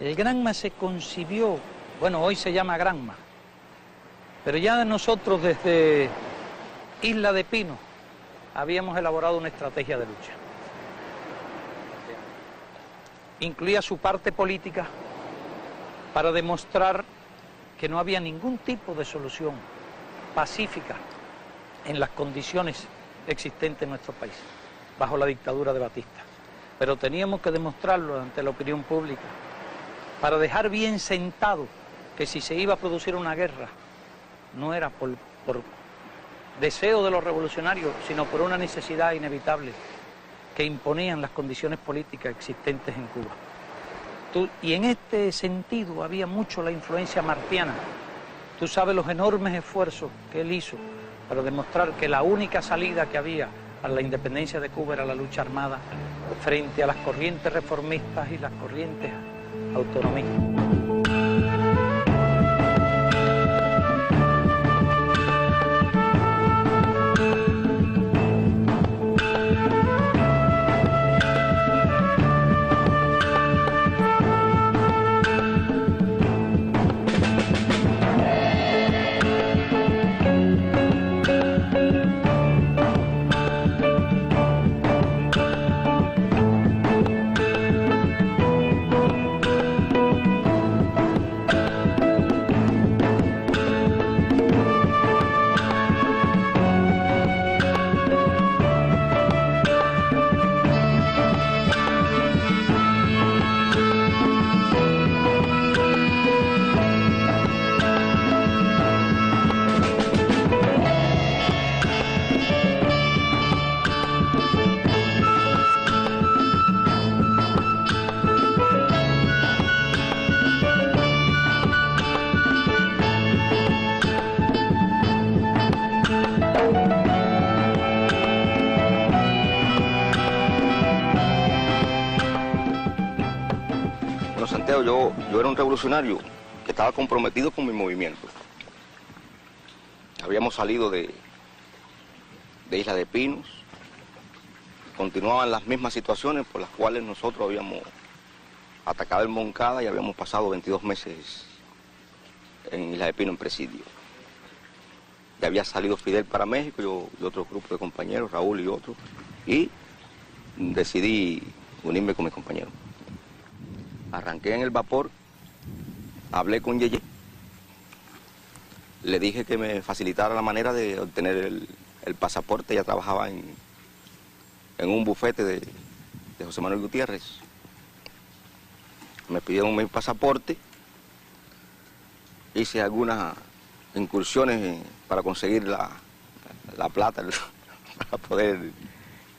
El Granma se concibió, bueno, hoy se llama Granma, pero ya nosotros desde Isla de Pino habíamos elaborado una estrategia de lucha. Incluía su parte política para demostrar que no había ningún tipo de solución pacífica en las condiciones existentes en nuestro país, bajo la dictadura de Batista. Pero teníamos que demostrarlo ante la opinión pública, para dejar bien sentado que si se iba a producir una guerra, no era por deseo de los revolucionarios, sino por una necesidad inevitable que imponían las condiciones políticas existentes en Cuba. Y en este sentido había mucho la influencia martiana. Tú sabes los enormes esfuerzos que él hizo para demostrar que la única salida que había a la independencia de Cuba era la lucha armada frente a las corrientes reformistas y las corrientes autonomistas. Yo era un revolucionario que estaba comprometido con mi movimiento. Habíamos salido de Isla de Pinos, continuaban las mismas situaciones por las cuales nosotros habíamos atacado el Moncada y habíamos pasado 22 meses en Isla de Pino en presidio. Ya había salido Fidel para México, yo y otro grupo de compañeros, Raúl y otros, y decidí unirme con mis compañeros. Arranqué en el vapor, hablé con Yeye, le dije que me facilitara la manera de obtener el pasaporte. Ya trabajaba en un bufete de José Manuel Gutiérrez. Me pidieron mi pasaporte, hice algunas incursiones para conseguir la plata para poder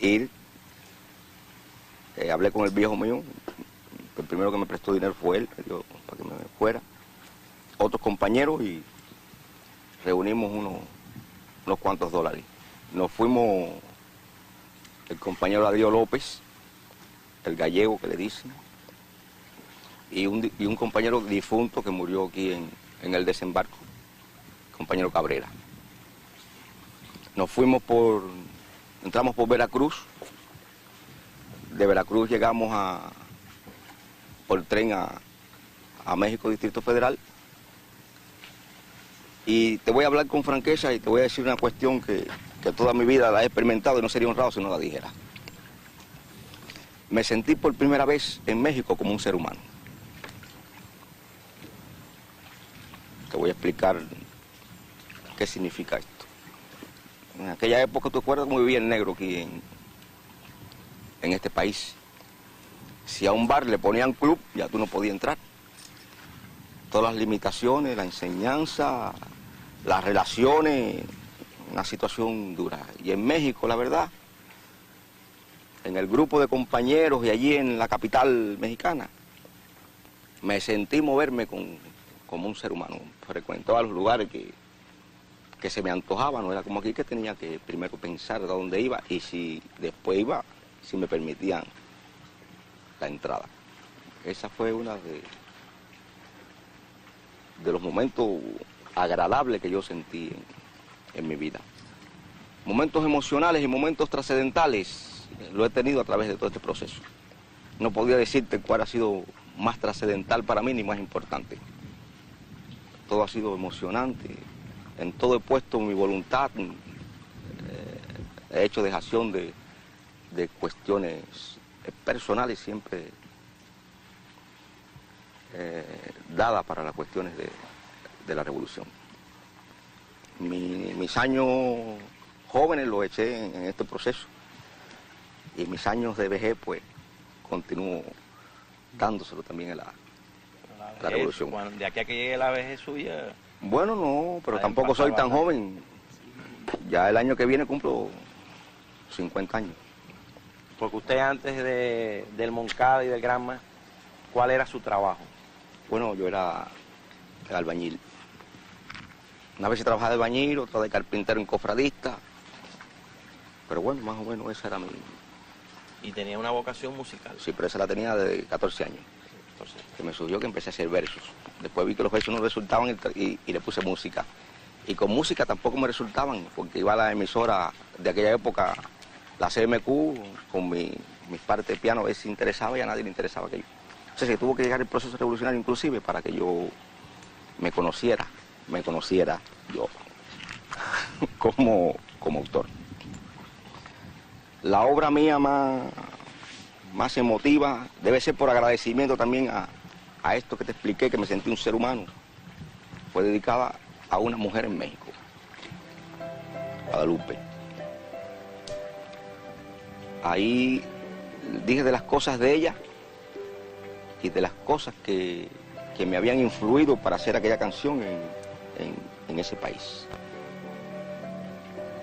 ir. Hablé con el viejo mío. El primero que me prestó dinero fue él, para que me fuera. Otros compañeros y reunimos unos cuantos dólares. Nos fuimos el compañero Adrián López, el gallego que le dicen, y un compañero difunto que murió aquí en el desembarco, el compañero Cabrera. Nos fuimos entramos por Veracruz. De Veracruz llegamos por tren a México, Distrito Federal. Y te voy a hablar con franqueza y te voy a decir una cuestión que toda mi vida la he experimentado y no sería honrado si no la dijera. Me sentí por primera vez en México como un ser humano. Te voy a explicar qué significa esto. En aquella época, ¿tú acuerdas cómo vivía el negro aquí en este país? Si a un bar le ponían club, ya tú no podías entrar. Todas las limitaciones, la enseñanza, las relaciones, una situación dura. Y en México, la verdad, en el grupo de compañeros y allí en la capital mexicana, me sentí moverme como un ser humano. Frecuentaba los lugares que se me antojaban, no era como aquí que tenía que primero pensar de dónde iba y si después iba, si me permitían la entrada. Esa fue una de los momentos agradables que yo sentí en mi vida. Momentos emocionales y momentos trascendentales lo he tenido a través de todo este proceso. No podría decirte cuál ha sido más trascendental para mí ni más importante. Todo ha sido emocionante. En todo he puesto mi voluntad, he hecho dejación de cuestiones personales siempre dadas para las cuestiones de la revolución. Mis años jóvenes los eché en este proceso y mis años de vejez pues continúo dándoselo también a la revolución. De aquí a que llegue la vejez suya... Bueno, no, pero tampoco soy tan joven. Ya el año que viene cumplo 50 años. Porque usted antes del Moncada y del Granma, ¿cuál era su trabajo? Bueno, yo era albañil. Una vez trabajaba de albañil, otra de carpintero en cofradista. Pero bueno, más o menos esa era mi... Y tenía una vocación musical. Sí, pero esa la tenía de 14 años. Que me surgió que empecé a hacer versos. Después vi que los versos no resultaban y le puse música. Y con música tampoco me resultaban, porque iba a la emisora de aquella época, la CMQ, con mis partes de piano, a ver si interesaba y a nadie le interesaba aquello. O sea, que tuvo que llegar el proceso revolucionario inclusive para que yo me conociera yo como autor. La obra mía más emotiva debe ser por agradecimiento también a esto que te expliqué, que me sentí un ser humano. Fue dedicada a una mujer en México, Guadalupe. Ahí dije de las cosas de ella y de las cosas que me habían influido para hacer aquella canción en ese país.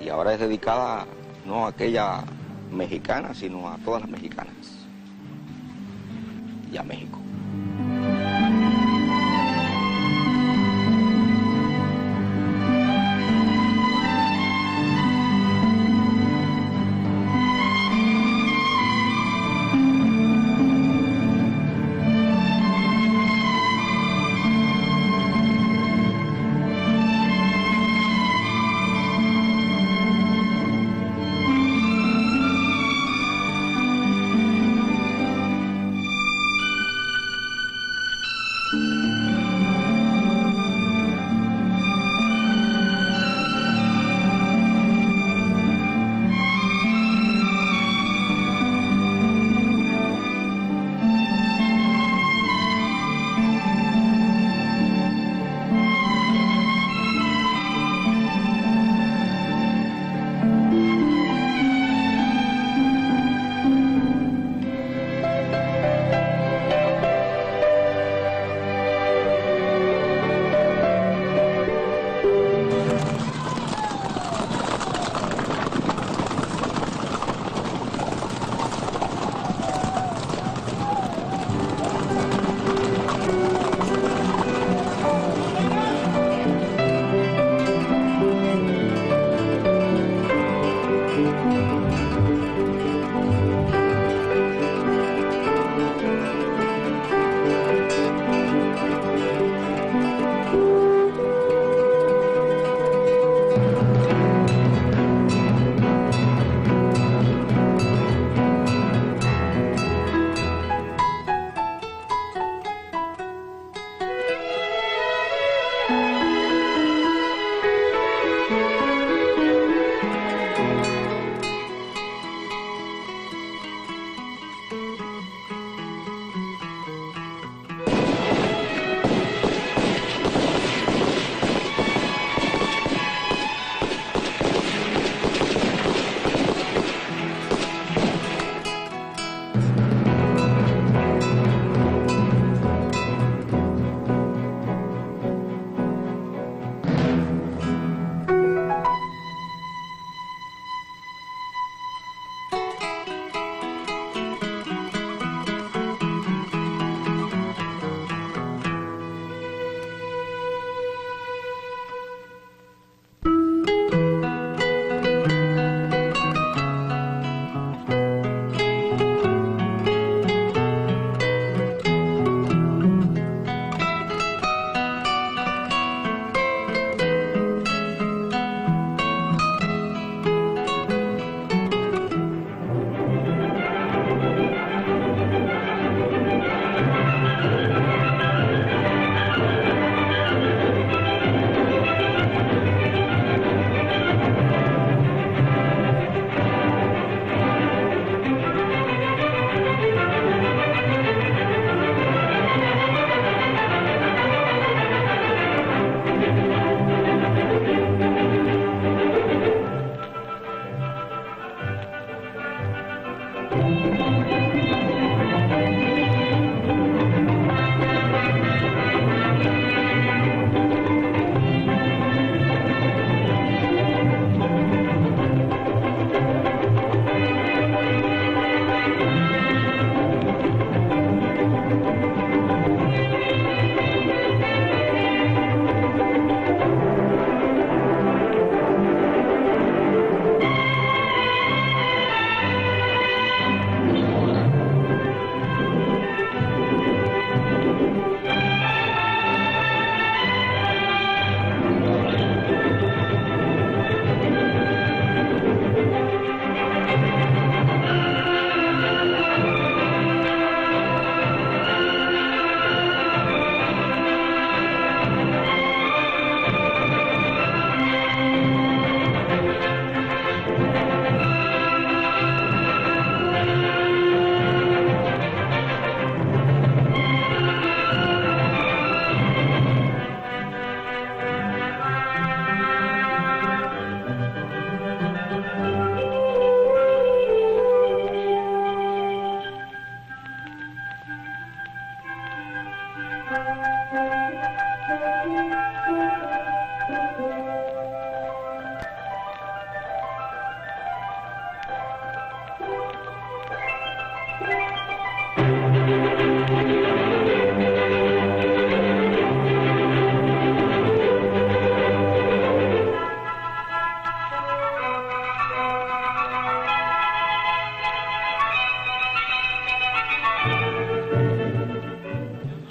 Y ahora es dedicada no a aquella mexicana, sino a todas las mexicanas y a México.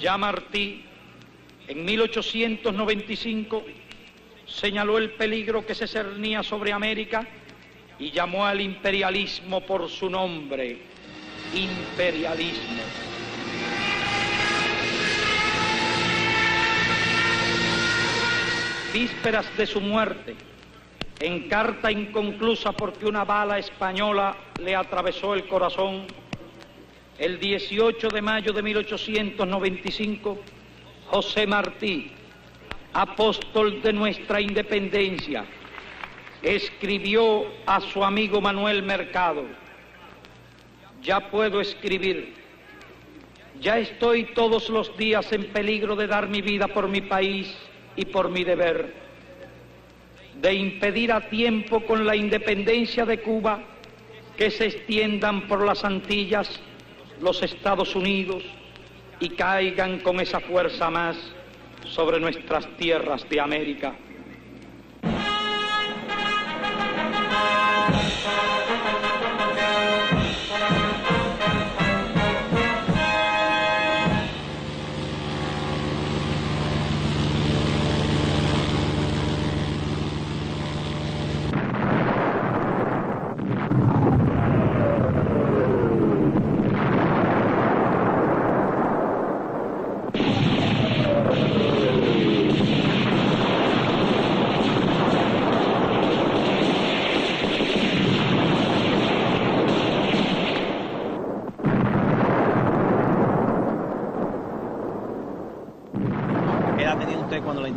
Ya Martí, en 1895, señaló el peligro que se cernía sobre América y llamó al imperialismo por su nombre, imperialismo. Vísperas de su muerte, en carta inconclusa porque una bala española le atravesó el corazón, el 18 de mayo de 1895, José Martí, apóstol de nuestra independencia, escribió a su amigo Manuel Mercado: ya puedo escribir, ya estoy todos los días en peligro de dar mi vida por mi país y por mi deber, de impedir a tiempo con la independencia de Cuba que se extiendan por las Antillas los Estados Unidos y caigan con esa fuerza más sobre nuestras tierras de América.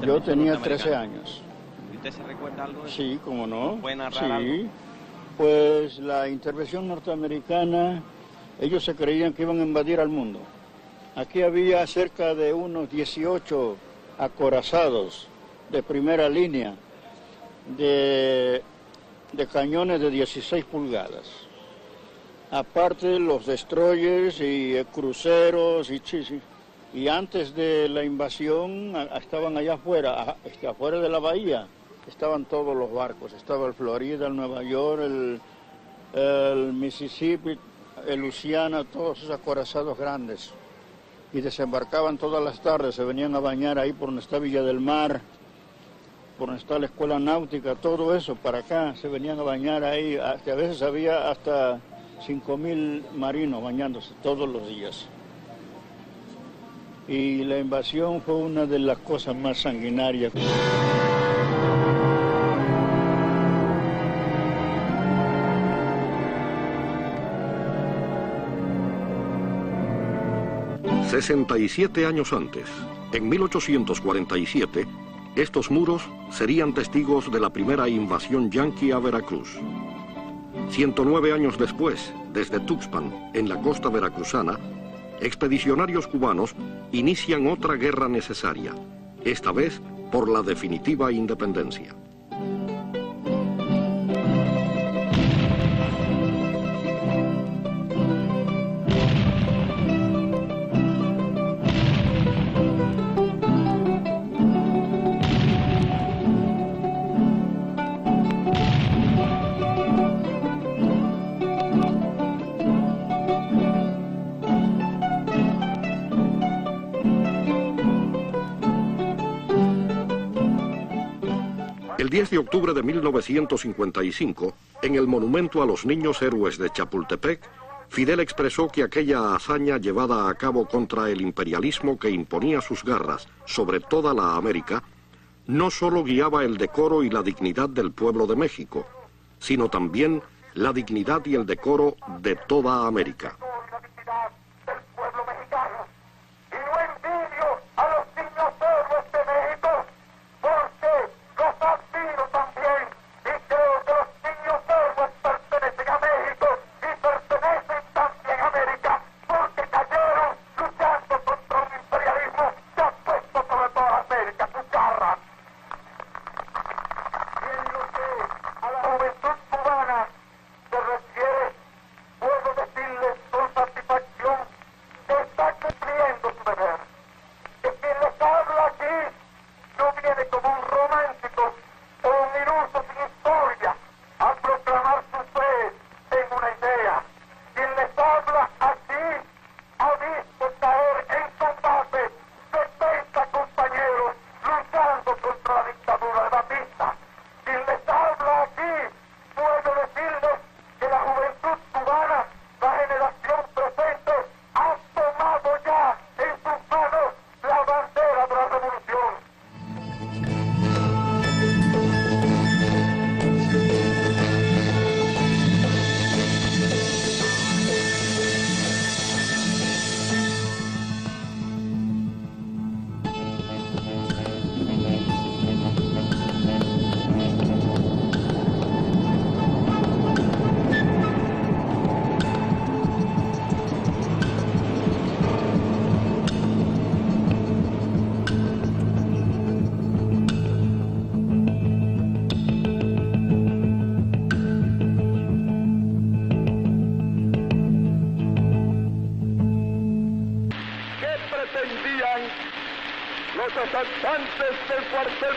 Yo tenía 13 años. ¿Y usted se recuerda algo de eso? Sí, cómo no. ¿Puede narrar sí. algo? Pues la intervención norteamericana, ellos se creían que iban a invadir al mundo. Aquí había cerca de unos 18 acorazados de primera línea de cañones de 16 pulgadas. Aparte los destroyers y cruceros y antes de la invasión estaban allá afuera, afuera de la bahía, estaban todos los barcos. Estaba el Florida, el Nueva York, el Mississippi, el Louisiana, todos esos acorazados grandes. Y desembarcaban todas las tardes, se venían a bañar ahí por donde está Villa del Mar, por donde está la Escuela Náutica, todo eso para acá, se venían a bañar ahí. A veces había hasta 5.000 marinos bañándose todos los días. Y la invasión fue una de las cosas más sanguinarias. «67 años antes, en 1847, estos muros serían testigos de la primera invasión yanqui a Veracruz. 109 años después, desde Tuxpan, en la costa veracruzana, expedicionarios cubanos inician otra guerra necesaria, esta vez por la definitiva independencia. El 10 de octubre de 1955, en el Monumento a los Niños Héroes de Chapultepec, Fidel expresó que aquella hazaña llevada a cabo contra el imperialismo que imponía sus garras sobre toda la América, no solo guiaba el decoro y la dignidad del pueblo de México, sino también la dignidad y el decoro de toda América. A la juventud cubana se refiere, puedo decirles con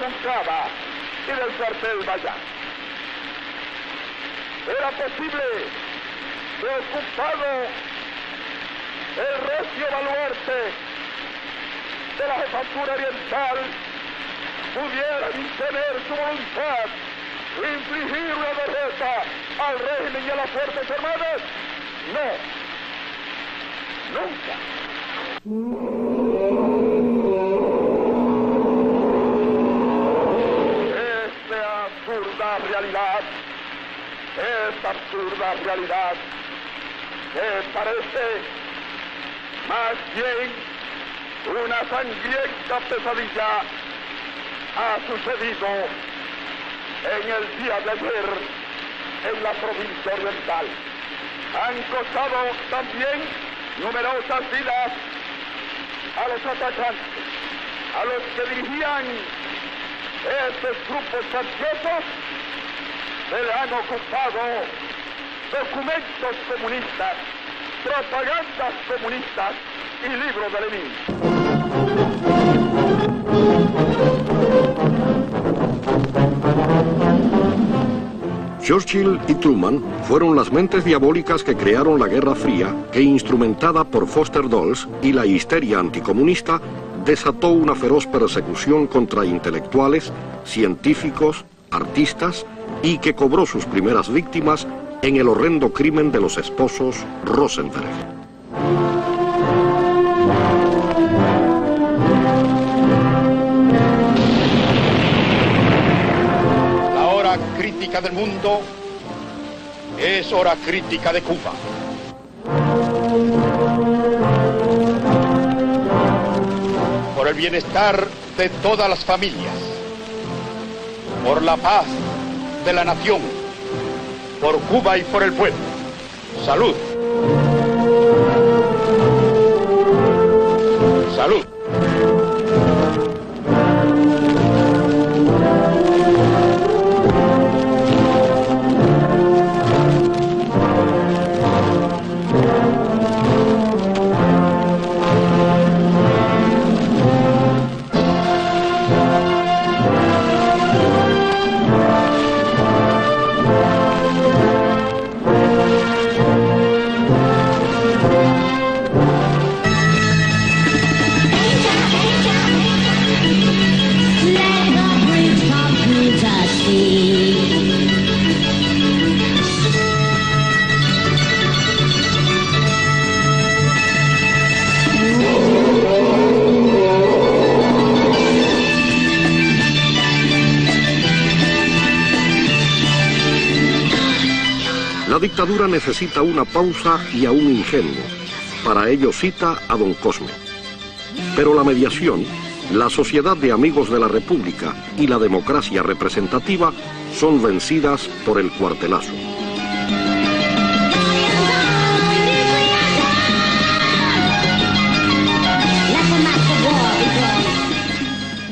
Moncada y del cuartel Bayán. Era posible que, ocupado el recio baluarte de la jefatura oriental, pudieran imponer su voluntad, infligir una derrota al régimen y a las Fuerzas Armadas. No, nunca. Esta absurda realidad que parece más bien una sangrienta pesadilla ha sucedido en el día de ayer en la provincia oriental. Han costado también numerosas vidas a los atacantes, a los que dirigían estos grupos facciosos. Se le han ocupado documentos comunistas, propagandas comunistas y libros de Lenin. Churchill y Truman fueron las mentes diabólicas que crearon la Guerra Fría, que, instrumentada por Foster Dulles y la histeria anticomunista, desató una feroz persecución contra intelectuales, científicos, artistas, y que cobró sus primeras víctimas en el horrendo crimen de los esposos Rosenberg. La hora crítica del mundo es hora crítica de Cuba. Por el bienestar de todas las familias, por la paz de la nación, por Cuba y por el pueblo. Salud. Salud. La dictadura necesita una pausa y a un ingenuo. Para ello cita a don Cosme. Pero la mediación, la Sociedad de Amigos de la República y la democracia representativa son vencidas por el cuartelazo.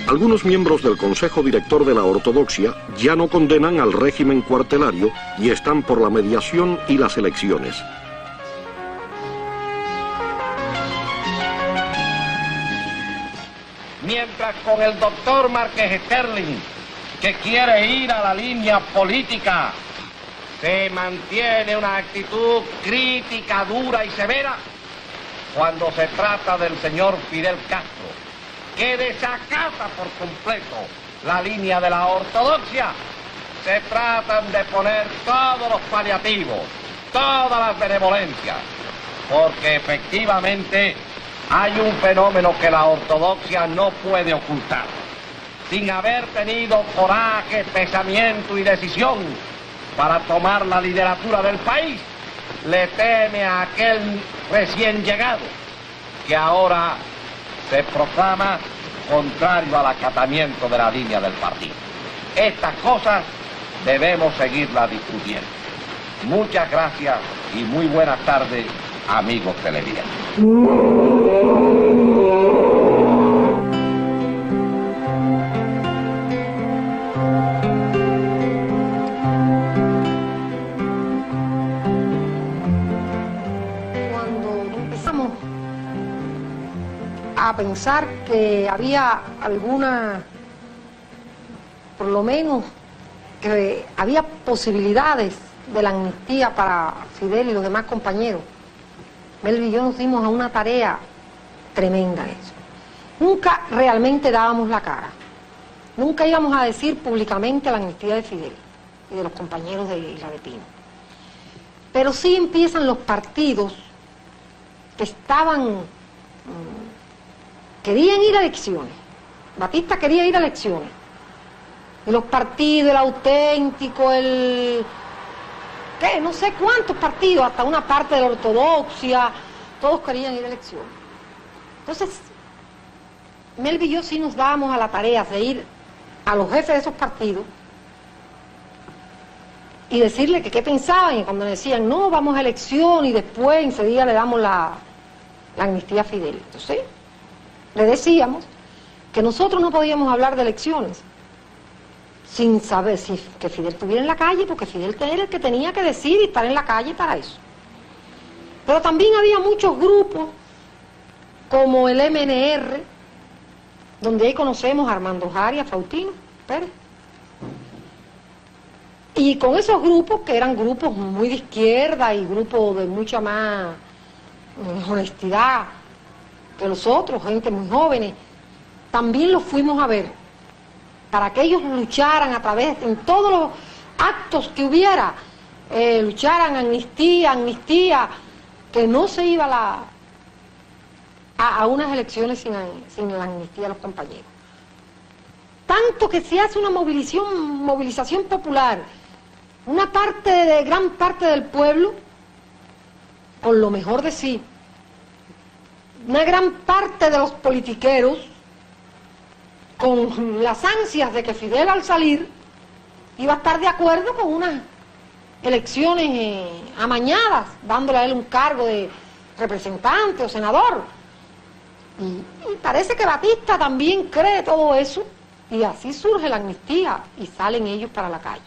Algunos miembros del Consejo Director de la Ortodoxia ya no condenan al régimen cuartelario y están por la mediación y las elecciones. Mientras con el doctor Márquez Sterling, que quiere ir a la línea política, se mantiene una actitud crítica, dura y severa cuando se trata del señor Fidel Castro, que desacata por completo la línea de la ortodoxia. Se tratan de poner todos los paliativos, todas las benevolencias, porque efectivamente hay un fenómeno que la ortodoxia no puede ocultar. Sin haber tenido coraje, pensamiento y decisión para tomar la lideratura del país, le teme a aquel recién llegado que ahora se proclama contrario al acatamiento de la línea del partido. Estas cosas debemos seguirlas discutiendo. Muchas gracias y muy buenas tardes, amigos televidentes. A pensar que había alguna por lo menos que había posibilidades de la amnistía para Fidel y los demás compañeros, Melvin y yo nos dimos a una tarea tremenda en eso. Nunca realmente dábamos la cara. Nunca íbamos a decir públicamente la amnistía de Fidel y de los compañeros de Isla de Pino. Pero sí empiezan los partidos que querían ir a elecciones. Batista quería ir a elecciones. Y los partidos, el auténtico, no sé cuántos partidos, hasta una parte de la ortodoxia, todos querían ir a elecciones. Entonces, Melvin y yo sí nos dábamos a la tarea de ir a los jefes de esos partidos y decirle que qué pensaban, y cuando decían, no, vamos a elecciones y después enseguida le damos la amnistía a Fidel. Entonces, le decíamos que nosotros no podíamos hablar de elecciones sin saber que Fidel estuviera en la calle, porque Fidel era el que tenía que decir y estar en la calle para eso. Pero también había muchos grupos, como el MNR, donde ahí conocemos a Armando Jari, a Faustino Pérez. Y con esos grupos, que eran grupos muy de izquierda y grupos de mucha más honestidad que los otros, gente muy jóvenes, también los fuimos a ver, para que ellos lucharan a través, en todos los actos que hubiera, lucharan amnistía, que no se iba a unas elecciones sin la amnistía de los compañeros. Tanto que se hace una movilización popular, gran parte del pueblo, con lo mejor de sí, una gran parte de los politiqueros, con las ansias de que Fidel al salir iba a estar de acuerdo con unas elecciones amañadas, dándole a él un cargo de representante o senador. Y parece que Batista también cree todo eso, y así surge la amnistía y salen ellos para la calle.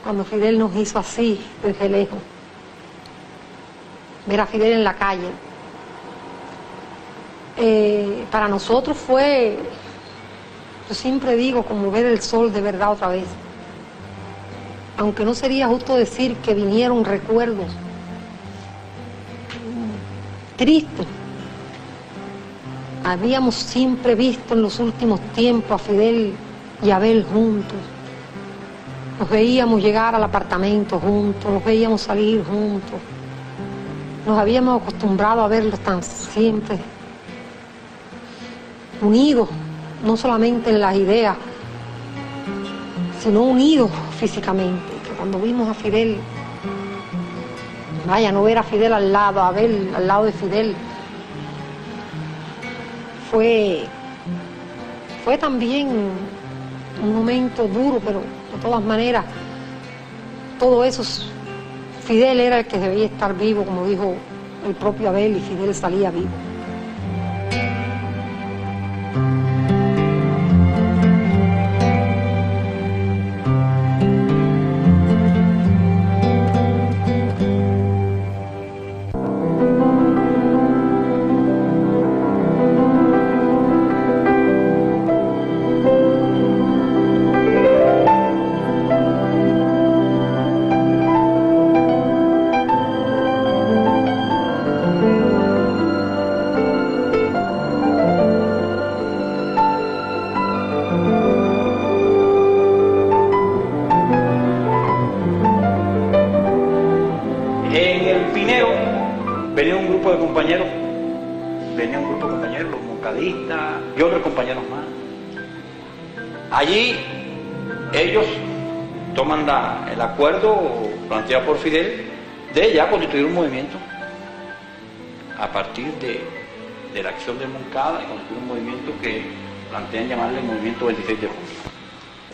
Cuando Fidel nos hizo así, desde lejos, ver a Fidel en la calle, para nosotros fue, yo siempre digo, como ver el sol de verdad otra vez. Aunque no sería justo decir que vinieron recuerdos tristes. Habíamos siempre visto en los últimos tiempos a Fidel y a Abel juntos. Nos veíamos llegar al apartamento juntos, nos veíamos salir juntos. Nos habíamos acostumbrado a verlos tan siempre unidos, no solamente en las ideas, sino unidos físicamente. Que cuando vimos a Fidel, vaya, no ver a Fidel al lado, a Abel al lado de Fidel, fue también un momento duro, pero de todas maneras, todo eso, Fidel era el que debía estar vivo, como dijo el propio Abel, y Fidel salía vivo. Venía un grupo de compañeros, los moncadistas y otros compañeros más. Allí ellos toman el acuerdo planteado por Fidel de ya constituir un movimiento a partir de la acción de Moncada, y constituir un movimiento que plantean llamarle el Movimiento 26 de Junio.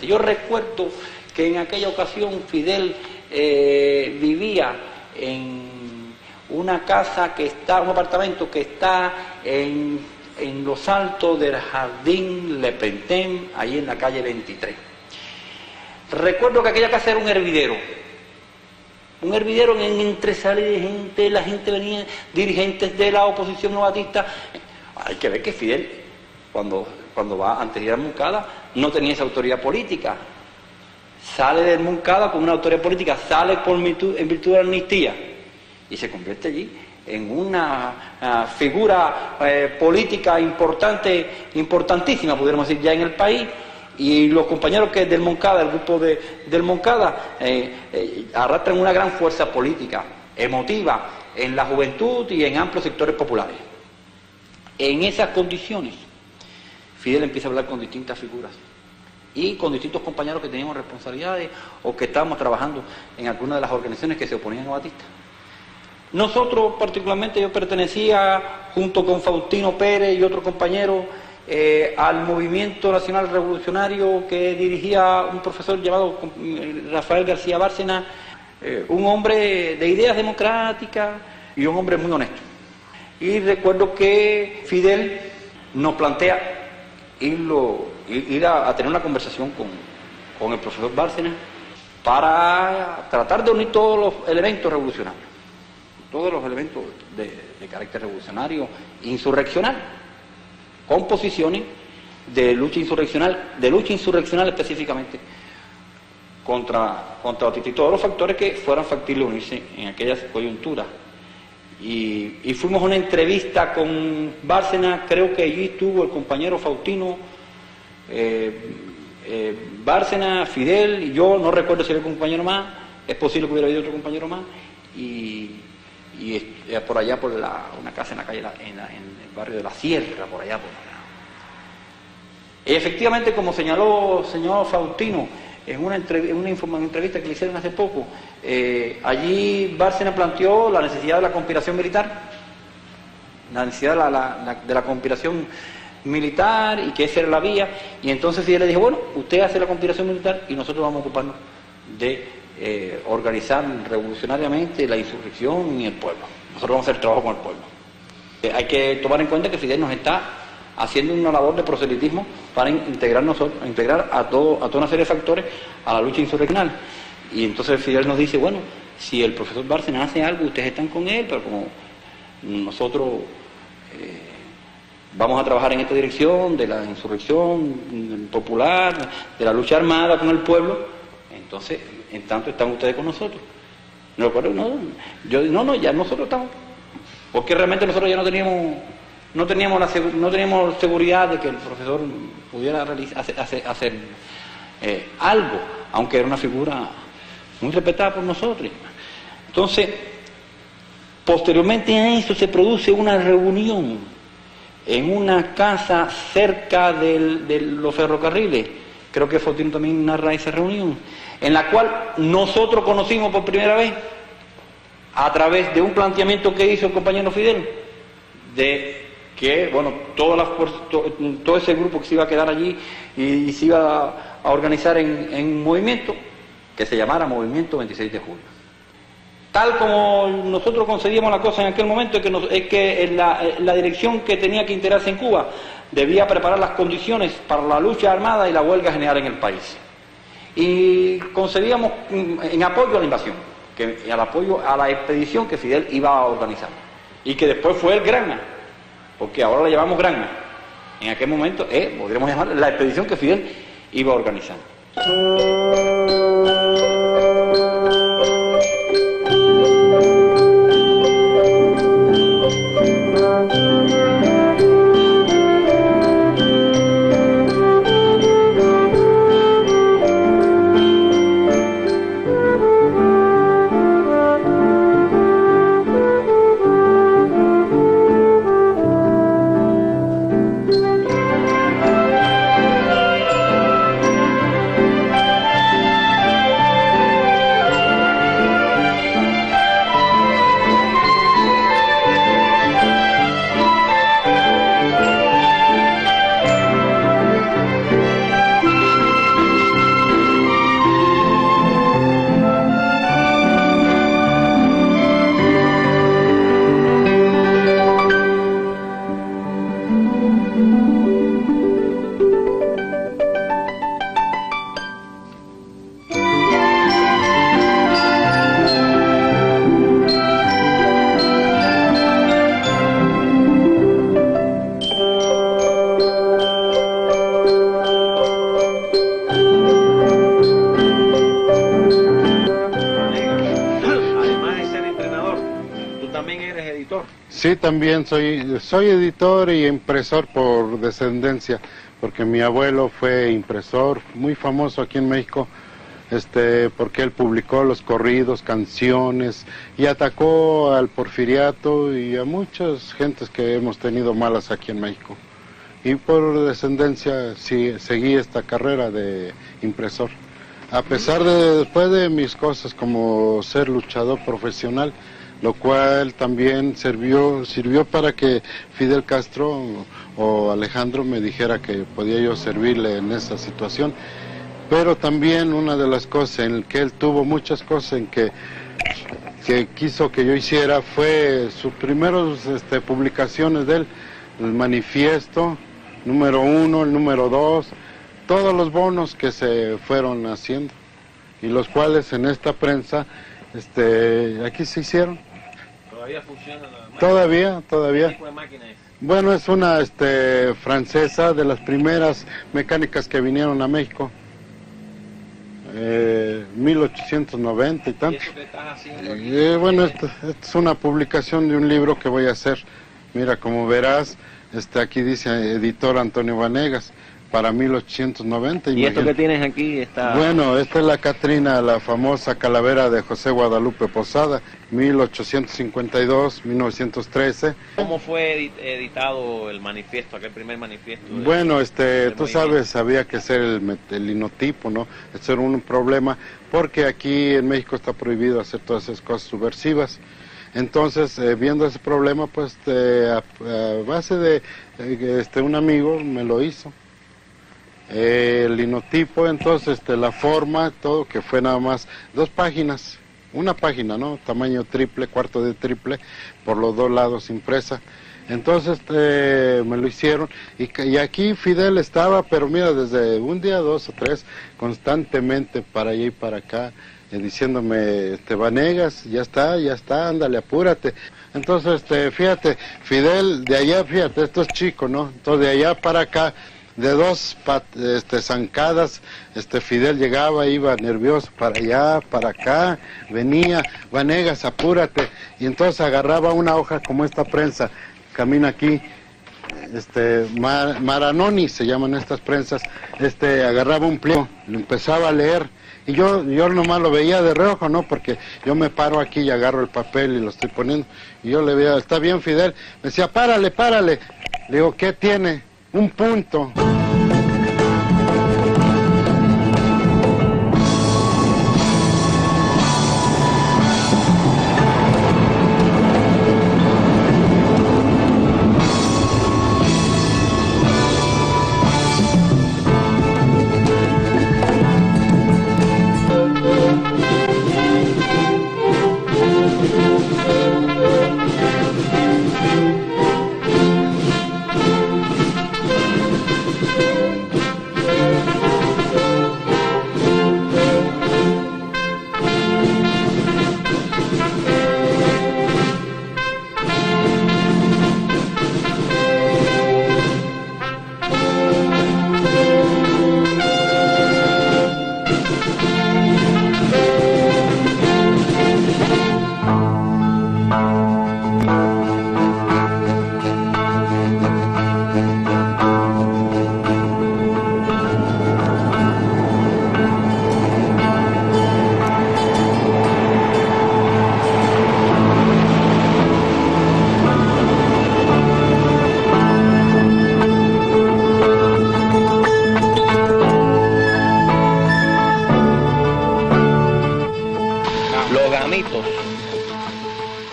Yo recuerdo que en aquella ocasión Fidel vivía en una casa un apartamento que está en los altos del Jardín Le Pentén, ahí en la calle 23. Recuerdo que aquella casa era un hervidero en entre salida de gente, la gente venía, dirigentes de la oposición novatista. Hay que ver que Fidel, cuando va antes de ir a Moncada, no tenía esa autoridad política. Sale de Moncada con una autoridad política, sale en virtud de la amnistía y se convierte allí en una figura política importantísima, pudiéramos decir, ya en el país. Y los compañeros que del Moncada, el grupo del Moncada, arrastran una gran fuerza política, emotiva, en la juventud y en amplios sectores populares. En esas condiciones, Fidel empieza a hablar con distintas figuras y con distintos compañeros que teníamos responsabilidades o que estábamos trabajando en algunas de las organizaciones que se oponían a Batista. Nosotros, particularmente, yo pertenecía, junto con Faustino Pérez y otro compañero, al Movimiento Nacional Revolucionario que dirigía un profesor llamado Rafael García Bárcena, un hombre de ideas democráticas y un hombre muy honesto. Y recuerdo que Fidel nos plantea ir a tener una conversación con el profesor Bárcena para tratar de unir todos los elementos revolucionarios, todos los elementos de carácter revolucionario, insurreccional, con posiciones de lucha insurreccional específicamente contra Batista y todos los factores que fueran factibles unirse en aquellas coyunturas. Y fuimos a una entrevista con Bárcena, creo que allí estuvo el compañero Faustino, Bárcena, Fidel y yo, no recuerdo si había un compañero más, es posible que hubiera habido otro compañero más, y por allá por una casa en la calle, en el barrio de la Sierra, por allá. Efectivamente, como señaló el señor Faustino en una entrevista que le hicieron hace poco, allí Bárcena planteó la necesidad de la conspiración militar, la necesidad de la conspiración militar, y que esa era la vía, y entonces Fidel le dijo, bueno, usted hace la conspiración militar y nosotros vamos a ocuparnos de organizar revolucionariamente la insurrección y el pueblo. Nosotros vamos a hacer trabajo con el pueblo. Hay que tomar en cuenta que Fidel nos está haciendo una labor de proselitismo para integrar a toda una serie de factores a la lucha insurreccional. Y entonces Fidel nos dice, bueno, si el profesor Bárcena hace algo, ustedes están con él, pero como nosotros vamos a trabajar en esta dirección de la insurrección popular, de la lucha armada con el pueblo, entonces, en tanto están ustedes con nosotros. No, ya nosotros estamos. Porque realmente nosotros ya no teníamos seguridad de que el profesor pudiera hacer algo, aunque era una figura muy respetada por nosotros. Entonces, posteriormente a eso se produce una reunión en una casa cerca de los ferrocarriles. Creo que Faustino también narra esa reunión, en la cual nosotros conocimos por primera vez, a través de un planteamiento que hizo el compañero Fidel, de que, bueno, todo ese grupo que se iba a quedar allí y se iba a organizar en un movimiento que se llamara Movimiento 26 de Julio. Tal como nosotros concedíamos la cosa en aquel momento, es que la dirección que tenía que integrarse en Cuba debía preparar las condiciones para la lucha armada y la huelga general en el país. Y concedíamos en apoyo a la invasión, al apoyo a la expedición que Fidel iba a organizar, y que después fue el Granma, porque ahora la llamamos Granma. En aquel momento podríamos llamar la expedición que Fidel iba a organizar. también eres editor. Sí, también soy editor y impresor por descendencia, porque mi abuelo fue impresor, muy famoso aquí en México, porque él publicó los corridos, canciones, y atacó al porfiriato y a muchas gentes que hemos tenido malas aquí en México. Y por descendencia sí, seguí esta carrera de impresor. A pesar de, después de mis cosas como ser luchador profesional, lo cual también sirvió para que Fidel Castro o Alejandro me dijera que podía yo servirle en esa situación. Pero también una de las cosas en que él tuvo muchas cosas en que quiso que yo hiciera fue sus primeras publicaciones de él, el manifiesto número 1, el número 2, todos los bonos que se fueron haciendo y los cuales en esta prensa aquí se hicieron. ¿Todavía funciona la máquina? Todavía. ¿Qué tipo de máquina es? Bueno, es una francesa, de las primeras mecánicas que vinieron a México. 1890 y tanto. ¿Y eso que estás haciendo aquí? Bueno, esta es una publicación de un libro que voy a hacer. Mira, como verás, aquí dice editor Antonio Vanegas, para 1890. ¿Y esto que tienes aquí está...? Bueno, esta es la Catrina, la famosa calavera de José Guadalupe Posada, 1852-1913. ¿Cómo fue editado el manifiesto, aquel primer manifiesto? Bueno, tú sabes, había que hacer el linotipo, ¿no? Eso era un problema, porque aquí en México está prohibido hacer todas esas cosas subversivas. Entonces, viendo ese problema, pues, a base de un amigo me lo hizo. El linotipo, entonces, la forma, todo, que fue nada más 2 páginas, una página, ¿no? Tamaño triple, cuarto de triple, por los 2 lados impresa. Entonces, me lo hicieron, y aquí Fidel estaba, pero mira, desde un día, 2 o 3, constantemente para allá y para acá, diciéndome, Vanegas, ya está, ándale, apúrate. Entonces, fíjate, Fidel, de allá, fíjate, esto es chico, ¿no? Entonces, de allá para acá, de 2 zancadas, Fidel llegaba, iba nervioso para allá, para acá, venía, Vanegas, apúrate, y entonces agarraba una hoja como esta prensa, camina aquí, Maranoni se llaman estas prensas, agarraba un pliego, lo empezaba a leer, y yo nomás lo veía de reojo, ¿no? Porque yo me paro aquí y agarro el papel y lo estoy poniendo, y yo le veía, ¿está bien, Fidel? Me decía, párale, le digo, ¿qué tiene? Un punto.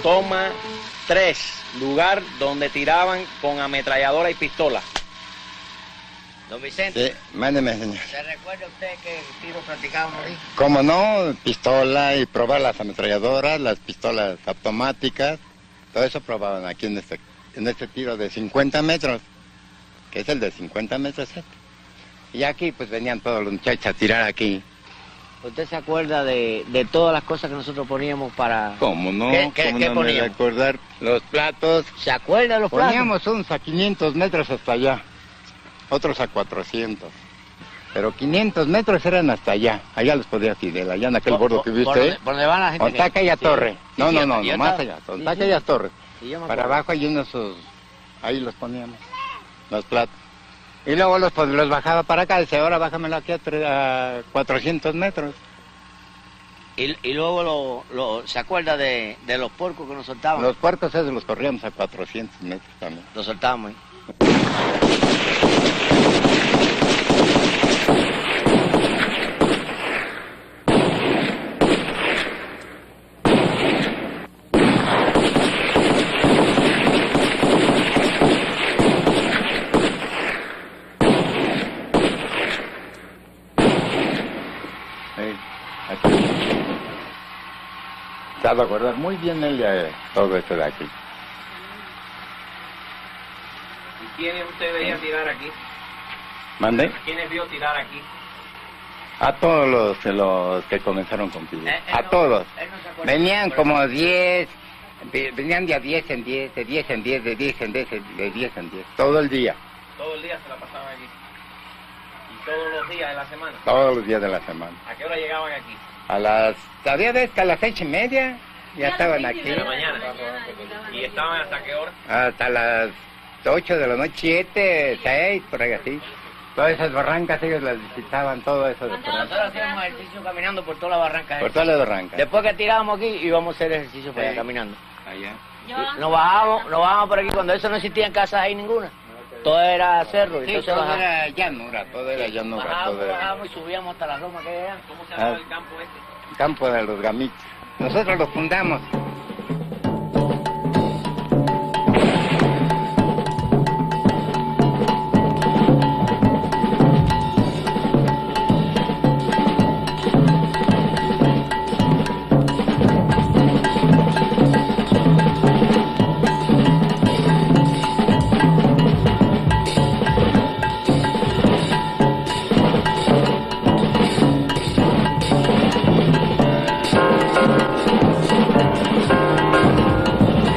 Toma 3, lugar donde tiraban con ametralladora y pistola. Don Vicente. Sí, mándeme, señor. ¿Se recuerda usted qué tiro practicaban ahí? ¿Cómo no? Pistola y probar las ametralladoras, las pistolas automáticas, todo eso probaban aquí en este tiro de 50 metros, que es el de 50 metros. Y aquí pues venían todos los muchachos a tirar aquí. ¿Usted se acuerda de todas las cosas que nosotros poníamos para...? ¿Cómo no? ¿Qué no poníamos? Me recordar los platos. ¿Se acuerda de los platos? Poníamos unos a 500 metros hasta allá, otros a 400. Pero 500 metros eran hasta allá. Allá los podía Fidel, allá en aquel bordo que viste. ¿Por dónde van la gente? Donde está aquella torre. No, sí, no, no, yo más estaba- allá. Donde sí, está sí. aquellas torres. Sí, yo me Para acuerdo. abajo hay unos, ahí los poníamos, los platos. Y luego los bajaba para acá, dice, ahora bájamelo aquí a 400 metros. Y luego ¿se acuerda de los puercos que nos soltaban? Los puercos esos los corríamos a 400 metros también. Los soltábamos ahí. Se ha de acordar muy bien él de todo esto de aquí. ¿Y quiénes usted veía tirar aquí? ¿Mande? ¿Quiénes vio tirar aquí? A todos los que comenzaron con Fidel. A no- todos. él no se acuerda. Venían Por como 10, venían de a 10 en 10, de 10 en 10, de 10 en 10, de 10 en 10. Todo el día, Todo el día se la pasaban aquí. ¿Y todos los días de la semana? todos los días de la semana. ¿A qué hora llegaban aquí? Había veces que a las 6:30 ya estaban aquí. De la mañana. ¿Y estaban hasta qué hora? Hasta las 8 de la noche, 7, 6, por ahí así. Todas esas barrancas ellos las visitaban, todo eso de por ahí. Nosotros hacíamos ejercicio caminando por todas las barrancas. Por todas las barrancas. Después que tirábamos aquí, íbamos a hacer ejercicio para allá caminando. Allá. Nos bajábamos por aquí, cuando eso no existía en casas ahí ninguna. Todo era cerro, Sí, entonces todo bajábamos. era llanura, todo era llanura. Todo era Bajábamos y subíamos hasta la Roma que era. ¿Cómo se llamaba el campo este? campo de los gamitos. Nosotros los fundamos.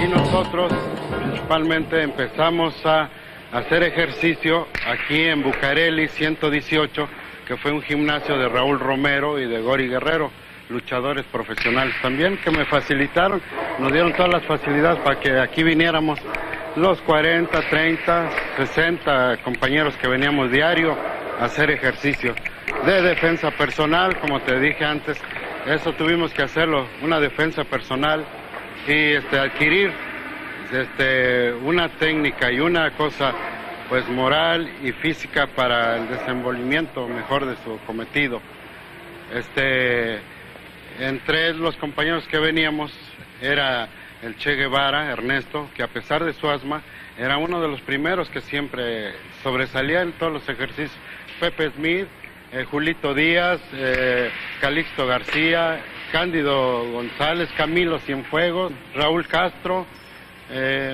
Y nosotros principalmente empezamos a hacer ejercicio aquí en Bucareli 118, que fue un gimnasio de Raúl Romero y de Gori Guerrero, luchadores profesionales también, que me facilitaron, nos dieron todas las facilidades para que aquí viniéramos los 40, 30, 60 compañeros que veníamos diario a hacer ejercicio de defensa personal, como te dije antes. Eso tuvimos que hacerlo, una defensa personal y adquirir una técnica y una cosa pues moral y física para el desenvolvimiento mejor de su cometido. Entre los compañeros que veníamos era el Che Guevara, Ernesto, que a pesar de su asma era uno de los primeros que siempre sobresalía en todos los ejercicios. Pepe Smith, Julito Díaz, Calixto García, Cándido González, Camilo Cienfuegos, Raúl Castro,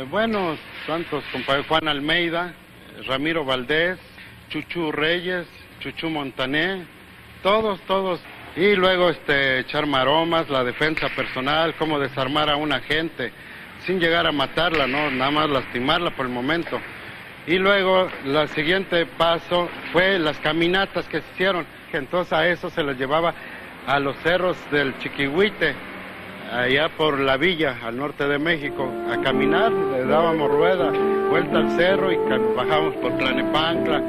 bueno, tantos compañeros, Juan Almeida, Ramiro Valdés, Chuchú Reyes, Chuchú Montané, todos. Y luego echar maromas, la defensa personal, cómo desarmar a una gente sin llegar a matarla, no, nada más lastimarla por el momento. Y luego, el siguiente paso fue las caminatas que se hicieron, que entonces a eso se les llevaba a los cerros del Chiquihuite, allá por la villa, al norte de México, a caminar, le dábamos rueda, vuelta al cerro y bajábamos por Tlalnepantla.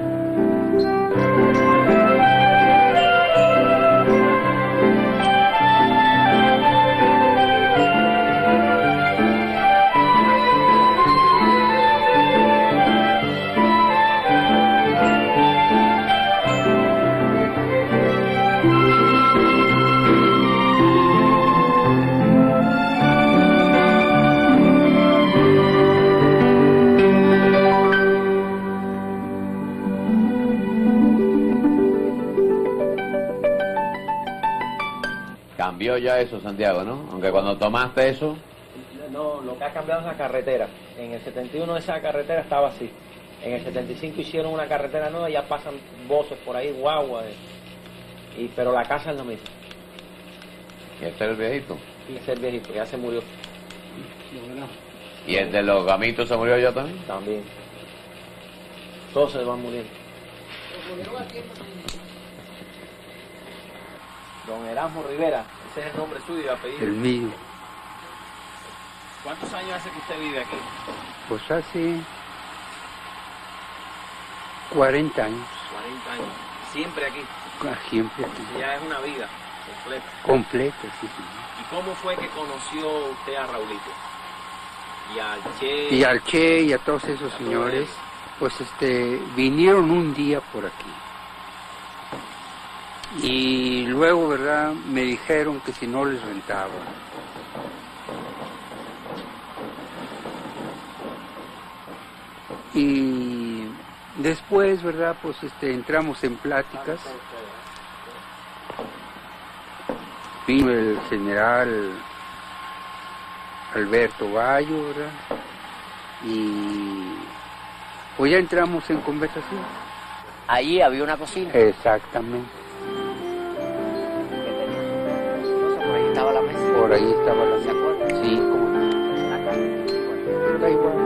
Cambió ya eso, Santiago, ¿no? Aunque cuando tomaste eso... No, lo que ha cambiado es la carretera. En el 71 esa carretera estaba así. En el 75 hicieron una carretera nueva y ya pasan voces por ahí, guagua. Pero la casa es la misma. ¿Y este es el viejito? Y ese es el viejito, ya se murió. ¿Y el de los gamitos se murió ya también? También. Todos se van muriendo. Don Erasmo Rivera, ese es el nombre suyo y apellido. El mío. ¿Cuántos años hace que usted vive aquí? Pues hace 40 años. 40 años. ¿Siempre aquí? Siempre aquí. Ya es una vida completa. Completa, sí, sí. ¿Y cómo fue que conoció usted a Raulito? Y al Che. Y al Che y a todos esos señores, pues vinieron un día por aquí. Y luego, ¿verdad? Me dijeron que si no les rentaba. Y después, ¿verdad? Pues entramos en pláticas. Vino el general Alberto Gallo, ¿verdad? Y pues ya entramos en conversación. Allí había una cocina. Exactamente. Por ahí estaba la mesa. Por ahí estaba la mesa. ¿Se acuerda? Sí, como está igual.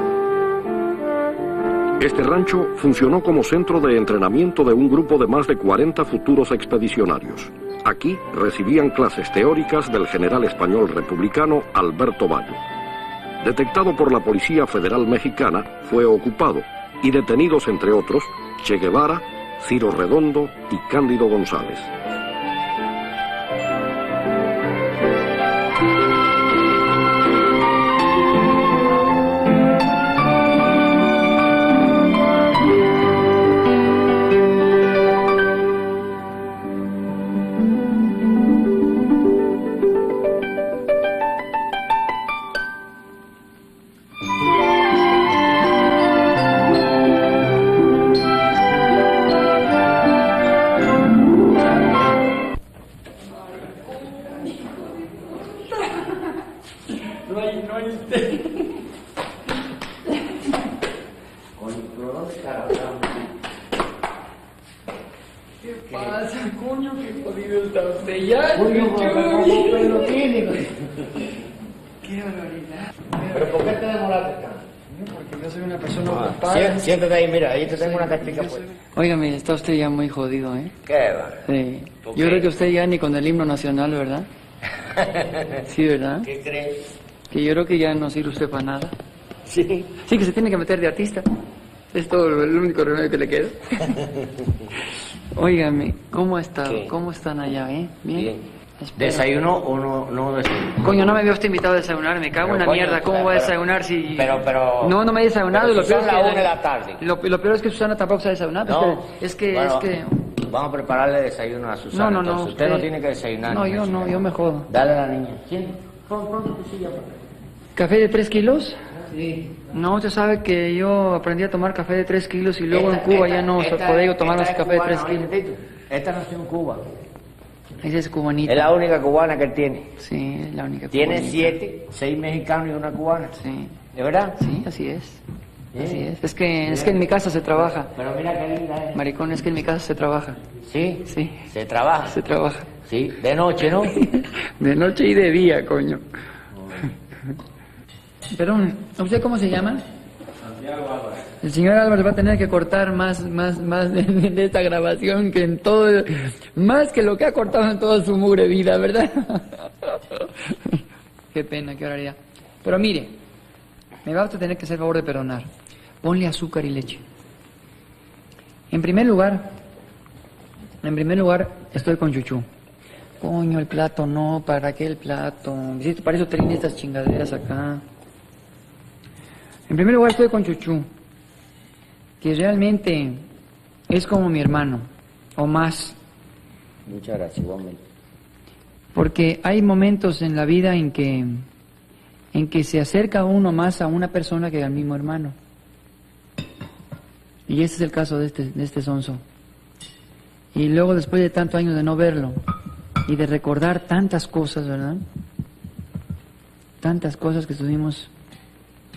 Este rancho funcionó como centro de entrenamiento de un grupo de más de 40 futuros expedicionarios. Aquí recibían clases teóricas del general español republicano Alberto Bayo. Detectado por la Policía Federal Mexicana, fue ocupado y detenidos, entre otros, Che Guevara, Ciro Redondo y Cándido González. Siéntate ahí, mira, ahí te tengo una cartica pues. Óigame, está usted ya muy jodido, ¿eh? ¿Qué va? Sí. Yo creo que usted ya ni con el himno nacional, ¿verdad? Sí, ¿verdad? ¿Qué crees? Que yo creo que ya no sirve usted para nada. Sí. Sí, que se tiene que meter de artista. Es todo el único remedio que le queda. Óigame, ¿cómo ha estado? ¿Qué? ¿Cómo están allá, eh? Bien. ¿Desayuno o no desayuno? Coño, no me había usted invitado a desayunar, me cago en la coño, mierda. ¿Cómo voy a pero- desayunar si...? Pero... No, no me he desayunado. pero Y lo si peor son es que... las 1 de la tarde. Lo peor es que Susana tampoco se ha desayunado. No. Es que... Bueno, es que... Vamos a prepararle desayuno a Susana. No. Entonces, usted no tiene que desayunar. No, ni yo eso. no, yo me jodo. Dale a la niña. ¿Quién? Pon tu silla. ¿Café de 3 kilos? Sí. No, usted sabe que yo aprendí a tomar café de 3 kilos y luego en Cuba ya no podía tomar más café de 3 kilos. Esta nació en Cuba. Esa es cubanita. Es la única cubana que él tiene. Sí, es la única Tiene cubanita. 7, 6 mexicanos y una cubana. Sí. ¿De verdad? Sí, así es. Sí. Así es. Es que en mi casa se trabaja. Pero mira qué linda es. Maricón, es que en mi casa se trabaja. ¿Sí? Sí. Se trabaja. Se trabaja. Sí, de noche, ¿no? De noche y de día, coño. Perdón, ¿usted cómo se llama? Santiago Álvarez. El señor Álvarez va a tener que cortar más de esta grabación que en todo, más que lo que ha cortado en toda su mugre vida, ¿verdad? Qué pena, qué barbaridad. Pero mire, me va a usted tener que hacer el favor de perdonar. Ponle azúcar y leche. En primer lugar, estoy con Chuchú. Coño, el plato no, ¿para qué el plato? Para eso tienen estas chingaderas acá. En primer lugar estoy con Chuchú, que realmente es como mi hermano, o más. Muchas gracias, igualmente. Porque hay momentos en la vida en que se acerca uno más a una persona que al mismo hermano. Y ese es el caso de este sonso. Y luego, después de tantos años de no verlo y de recordar tantas cosas, ¿verdad? Tantas cosas que estuvimos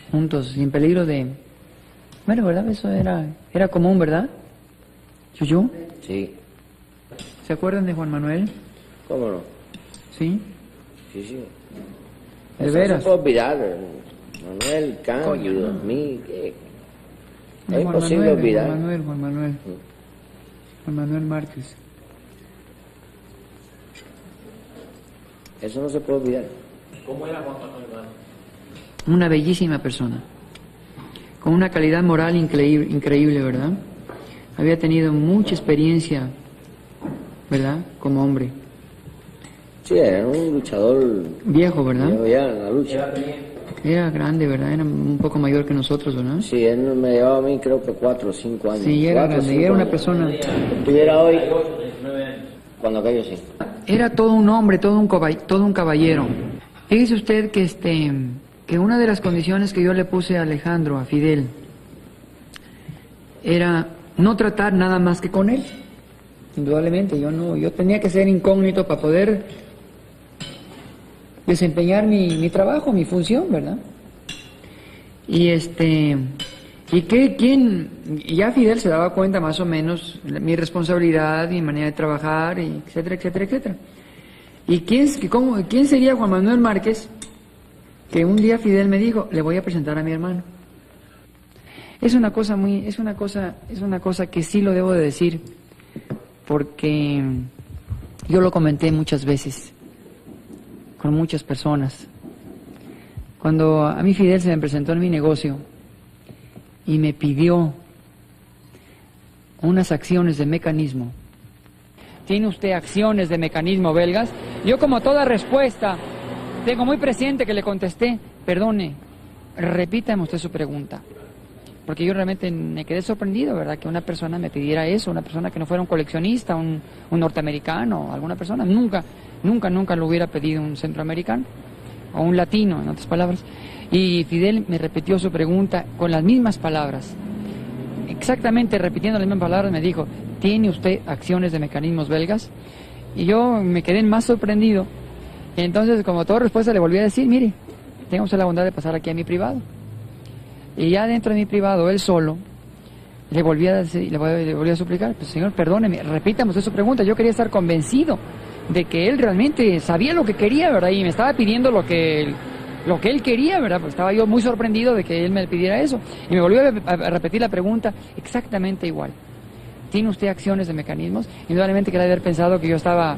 juntos, sin peligro de... Bueno, ¿verdad? Eso era común, ¿verdad? ¿Chuchu? Sí. ¿Se acuerdan de Juan Manuel? ¿Cómo no? ¿Sí? Sí, sí. ¿De Eso veras? no se puede olvidar. Manuel, Coño, Cándido, no. mí, ¿qué? De Es Juan imposible Manuel, de olvidar. Juan Manuel Márquez. Eso no se puede olvidar. ¿Cómo era Juan Manuel Márquez? Una bellísima persona, con una calidad moral increíble, ¿verdad? Había tenido mucha experiencia, ¿verdad? Como hombre. Sí, era un luchador Viejo, ¿verdad? viejo ya en la lucha. Era grande, ¿verdad? Era un poco mayor que nosotros, ¿verdad? Sí, él me llevaba a mí creo que 4 o 5 años. Sí, era grande, y era una persona... Estuviera hoy, cuando aquello sí. Era todo un hombre, todo un caballero. Fíjese usted que que una de las condiciones que yo le puse a Alejandro, a Fidel, era no tratar nada más que con él. Indudablemente, yo tenía que ser incógnito para poder desempeñar mi trabajo, mi función, ¿verdad? Y ya Fidel se daba cuenta más o menos de mi responsabilidad, mi manera de trabajar, y etcétera, etcétera, etcétera. ¿Y quién sería Juan Manuel Márquez? Que un día Fidel me dijo, le voy a presentar a mi hermano. Es una cosa que sí lo debo de decir, porque yo lo comenté muchas veces con muchas personas. Cuando a mí Fidel se me presentó en mi negocio y me pidió unas acciones de mecanismo. ¿Tiene usted acciones de mecanismo belgas? Yo, como toda respuesta, tengo muy presente que le contesté, perdone, repítame usted su pregunta. Porque yo realmente me quedé sorprendido, ¿verdad? Que una persona me pidiera eso, una persona que no fuera un coleccionista, un norteamericano, alguna persona. Nunca lo hubiera pedido un centroamericano o un latino, en otras palabras. Y Fidel me repitió su pregunta con las mismas palabras. Exactamente repitiendo las mismas palabras me dijo, ¿tiene usted acciones de mecanismos belgas? Y yo me quedé más sorprendido. Y entonces, como toda respuesta, le volví a decir, mire, tenga usted la bondad de pasar aquí a mi privado. Y ya dentro de mi privado, él solo, le volví a decir, le volví a suplicar, pues señor, perdóneme, repítame usted su pregunta. Yo quería estar convencido de que él realmente sabía lo que quería, ¿verdad? Y me estaba pidiendo lo que él quería, ¿verdad? Pues estaba yo muy sorprendido de que él me pidiera eso. Y me volvió a repetir la pregunta exactamente igual. ¿Tiene usted acciones de mecanismos? Indudablemente que él haber pensado que yo estaba,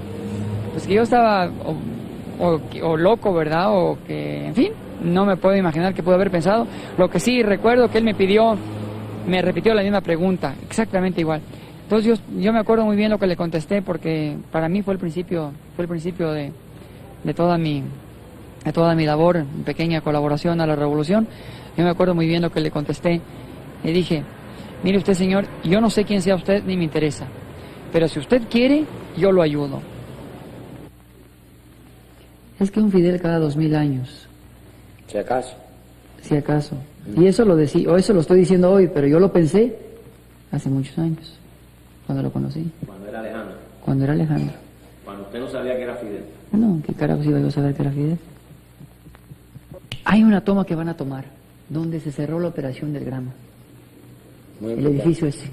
o loco, ¿verdad? O que, en fin, no me puedo imaginar qué pudo haber pensado. Lo que sí recuerdo que él me repitió la misma pregunta, exactamente igual. Entonces yo me acuerdo muy bien lo que le contesté, porque para mí fue el principio de toda mi labor, mi pequeña colaboración a la revolución. Yo me acuerdo muy bien lo que le contesté. Le dije, mire usted, señor, yo no sé quién sea usted ni me interesa, pero si usted quiere, yo lo ayudo. Es que un Fidel cada 2000 años. Si acaso. Si acaso. Y eso lo estoy diciendo hoy, pero yo lo pensé hace muchos años, cuando lo conocí. Cuando era Alejandro. Cuando era Alejandro. Cuando usted no sabía que era Fidel. No, ¿qué carajos iba yo a saber que era Fidel? Hay una toma que van a tomar, donde se cerró la operación del gramo. El edificio ese.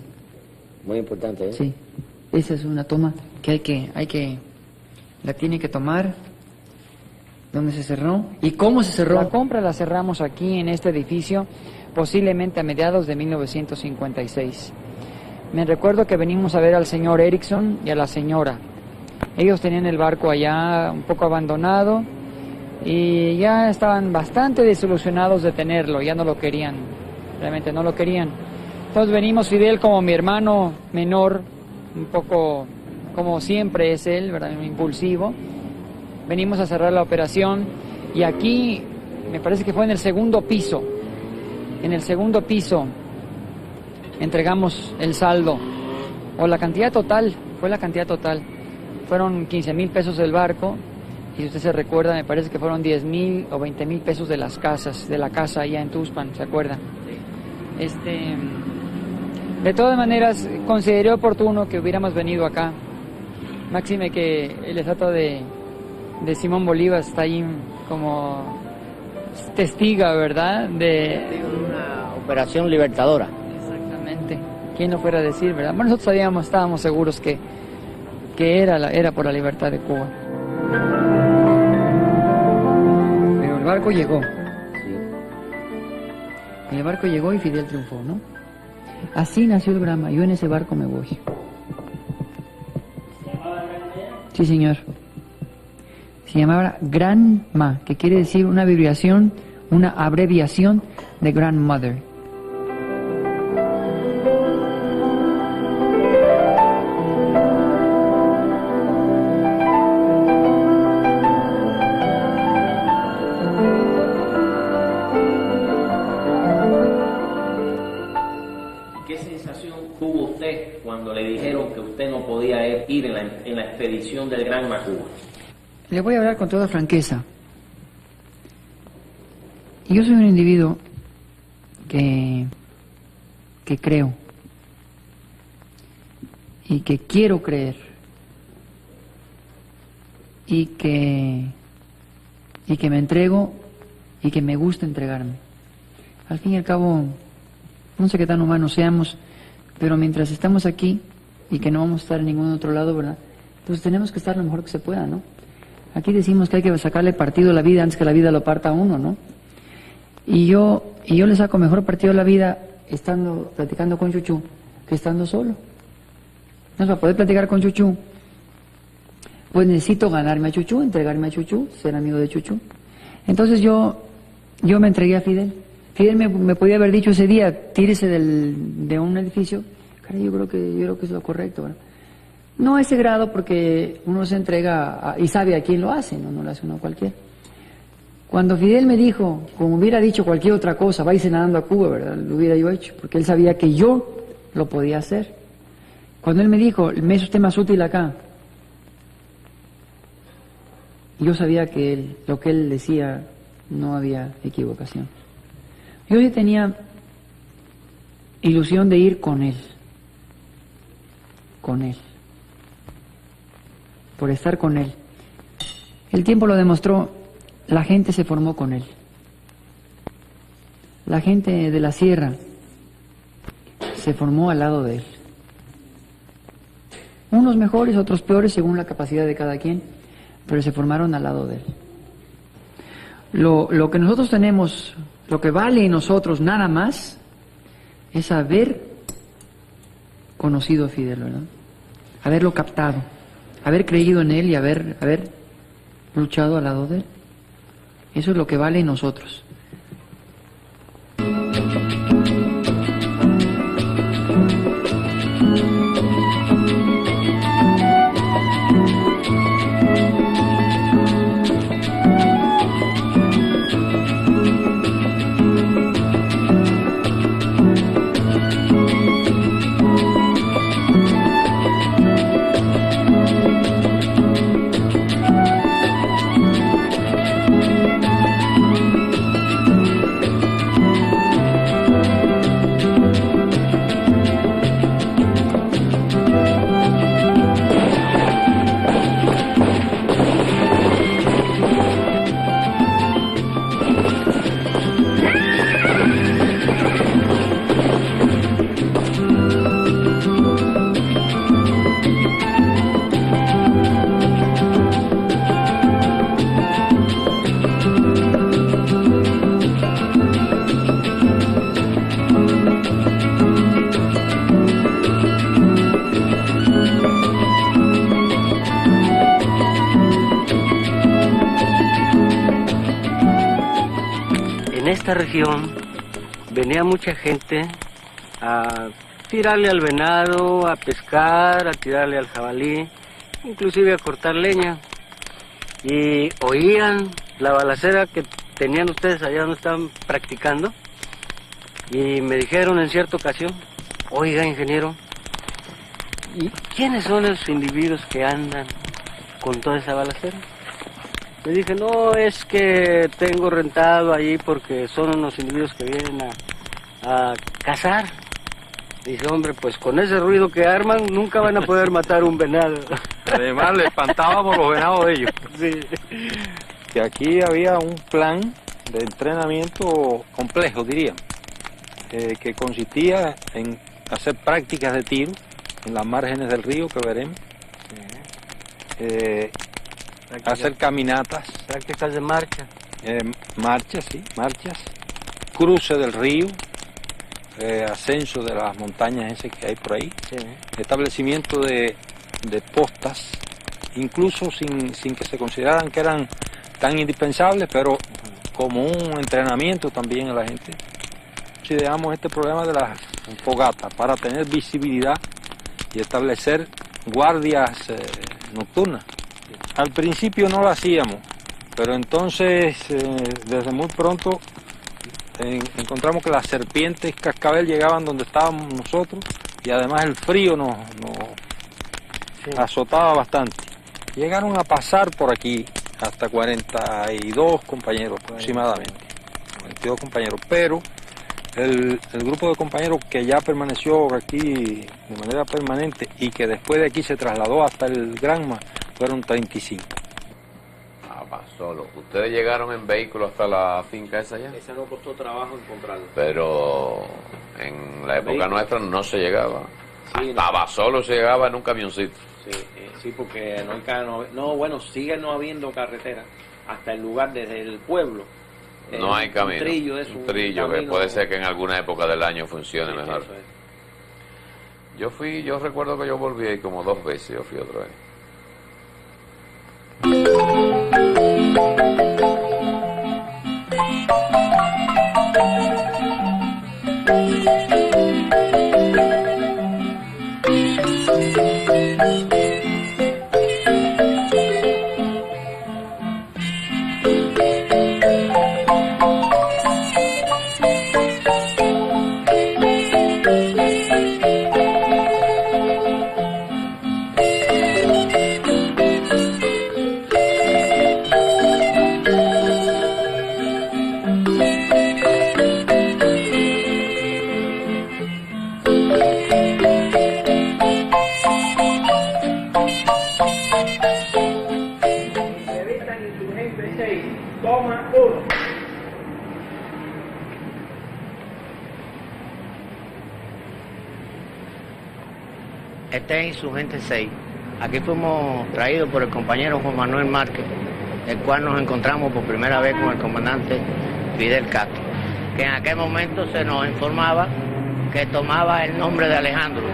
Muy importante, ¿eh? Sí. Esa es una toma que la tiene que tomar. ¿Dónde se cerró? ¿Y cómo se cerró? La compra la cerramos aquí en este edificio, posiblemente a mediados de 1956. Me recuerdo que venimos a ver al señor Erickson y a la señora. Ellos tenían el barco allá un poco abandonado y ya estaban bastante desilusionados de tenerlo, ya no lo querían, realmente no lo querían. Entonces venimos, Fidel como mi hermano menor, un poco como siempre es él, ¿verdad? Impulsivo. Venimos a cerrar la operación y aquí, me parece que fue en el segundo piso, entregamos el saldo, o la cantidad total, fueron 15,000 pesos del barco, y si usted se recuerda, me parece que fueron 10,000 o 20,000 pesos de la casa allá en Tuxpan, ¿se acuerda? De todas maneras, consideré oportuno que hubiéramos venido acá, máxime que el estatua de Simón Bolívar está ahí como testiga, ¿verdad? De una operación libertadora. Exactamente. ¿Quién lo fuera a decir, verdad? Bueno, nosotros estábamos seguros que era por la libertad de Cuba. Pero el barco llegó. Sí. El barco llegó y Fidel triunfó, ¿no? Así nació el Grama. Yo en ese barco me voy. Sí, señor. Se llamaba Grandma, que quiere decir una abreviación de Grandmother. Cuando le dijeron que usted no podía ir en la expedición del Gran Macú? Le voy a hablar con toda franqueza. Yo soy un individuo que creo y que quiero creer y que me entrego y que me gusta entregarme. Al fin y al cabo, no sé qué tan humanos seamos, pero mientras estamos aquí y que no vamos a estar en ningún otro lado, ¿verdad? Pues tenemos que estar lo mejor que se pueda, ¿no? Aquí decimos que hay que sacarle partido a la vida antes que la vida lo parta a uno, ¿no? Y yo le saco mejor partido a la vida platicando con Chuchú que estando solo. Entonces, para poder platicar con Chuchú, pues necesito ganarme a Chuchú, entregarme a Chuchú, ser amigo de Chuchú. Entonces yo me entregué a Fidel. Fidel me podía haber dicho ese día, tírese de un edificio. Caray, yo creo que es lo correcto, ¿verdad? No a ese grado, porque uno se entrega y sabe a quién lo hace, no lo hace uno a cualquiera. Cuando Fidel me dijo, como hubiera dicho cualquier otra cosa, váyase nadando a Cuba, ¿verdad? Lo hubiera yo hecho, porque él sabía que yo lo podía hacer. Cuando él me dijo, me es usted más útil acá, yo sabía que lo que él decía no había equivocación. Yo sí tenía ilusión de ir con él, por estar con él. El tiempo lo demostró, la gente se formó con él. La gente de la sierra se formó al lado de él. Unos mejores, otros peores, según la capacidad de cada quien, pero se formaron al lado de él. Lo que nosotros tenemos, lo que vale en nosotros nada más, es haber conocido a Fidel, ¿verdad? Haberlo captado, haber creído en él y haber luchado al lado de él. Eso es lo que vale en nosotros. En esta región venía mucha gente a tirarle al venado, a pescar, a tirarle al jabalí, inclusive a cortar leña. Y oían la balacera que tenían ustedes allá donde estaban practicando. Y me dijeron en cierta ocasión, oiga, ingeniero, ¿y quiénes son esos individuos que andan con toda esa balacera? Le dije, no, es que tengo rentado ahí porque son unos individuos que vienen a cazar. Dice, hombre, pues con ese ruido que arman nunca van a poder matar un venado. Además le espantábamos los venados de ellos. Sí. Que aquí había un plan de entrenamiento complejo, diría, que consistía en hacer prácticas de tiro en las márgenes del río, que veremos. Hacer caminatas. Prácticas de marcha. Marchas, sí, marchas. Cruce del río, ascenso de las montañas ese que hay por ahí. Sí. Establecimiento de postas incluso sin que se consideraran que eran tan indispensables, pero como un entrenamiento también a la gente. Ideamos este problema de las fogatas para tener visibilidad y establecer guardias nocturnas. Al principio no lo hacíamos, pero entonces desde muy pronto encontramos que las serpientes cascabel llegaban donde estábamos nosotros y además el frío nos azotaba bastante. Llegaron a pasar por aquí hasta 42 compañeros aproximadamente, 42 compañeros, pero el grupo de compañeros que ya permaneció aquí de manera permanente y que después de aquí se trasladó hasta el Granma fueron 35. Solo. ¿Ustedes llegaron en vehículo hasta la finca esa ya? Esa no costó trabajo encontrarlo. Pero en la época nuestra no se llegaba. Sí, Estaba solo, se llegaba en un camioncito. Sí, porque no hay bueno, sigue no habiendo carretera hasta el lugar, desde el pueblo. No hay camino. Un trillo que puede ser que en alguna época del año funcione mejor. Yo recuerdo que yo volví ahí como 2 veces, yo fui otra vez. Este es Insurgente 6. Aquí fuimos traídos por el compañero Juan Manuel Márquez, el cual nos encontramos por primera vez con el comandante Fidel Castro, que en aquel momento se nos informaba que tomaba el nombre de Alejandro.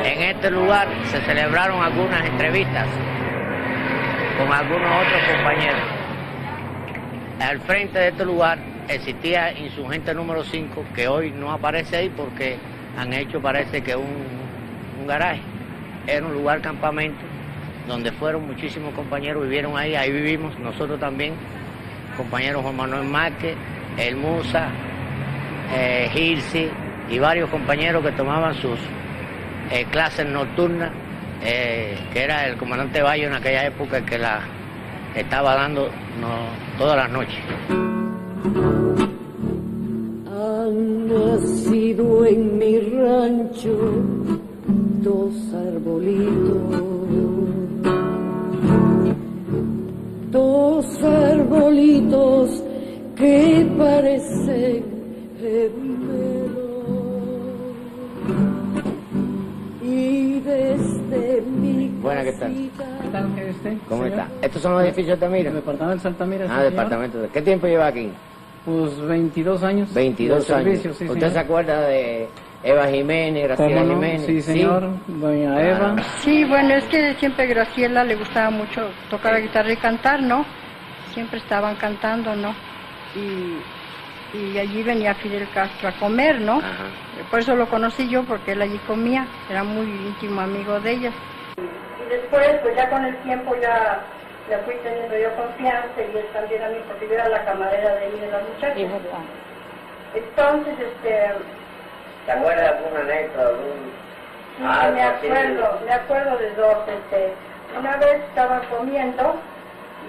En este lugar se celebraron algunas entrevistas con algunos otros compañeros. Al frente de este lugar existía Insurgente número 5, que hoy no aparece ahí porque han hecho, parece que un garaje. Era un lugar campamento donde fueron muchísimos compañeros, vivieron ahí vivimos nosotros también, compañeros Juan Manuel Márquez, El Musa, Gilsi y varios compañeros que tomaban sus clases nocturnas, que era el comandante Bayo en aquella época que la estaba dando todas las noches. Han nacido en mi rancho 2 arbolitos, 2 arbolitos que parecen gemelos, y desde mi Buena, ¿qué tal? ¿Qué tal que esté? ¿Cómo señor? está? ¿Estos son los edificios de Altamira? El departamento de Altamira, sí, Ah, señor. departamento. ¿Qué tiempo lleva aquí? Pues 22 años. 22 de años. servicio, sí, ¿Usted señor. se acuerda de Eva Jiménez, Graciela ¿Cómo no? Jiménez? Sí, señor. Doña Eva. Sí, bueno, es que siempre Graciela le gustaba mucho tocar la guitarra y cantar, ¿no? Siempre estaban cantando, ¿no? Y allí venía Fidel Castro a comer, ¿no? Por eso lo conocí yo, porque él allí comía, era muy íntimo amigo de ella. Y después, pues ya con el tiempo ya le fui teniendo yo confianza y él también a mí, porque yo era la camarera de ahí de las muchachas. Entonces, ¿Te acuerdas de alguna anécdota? Sí, me acuerdo de 2. Una vez estaban comiendo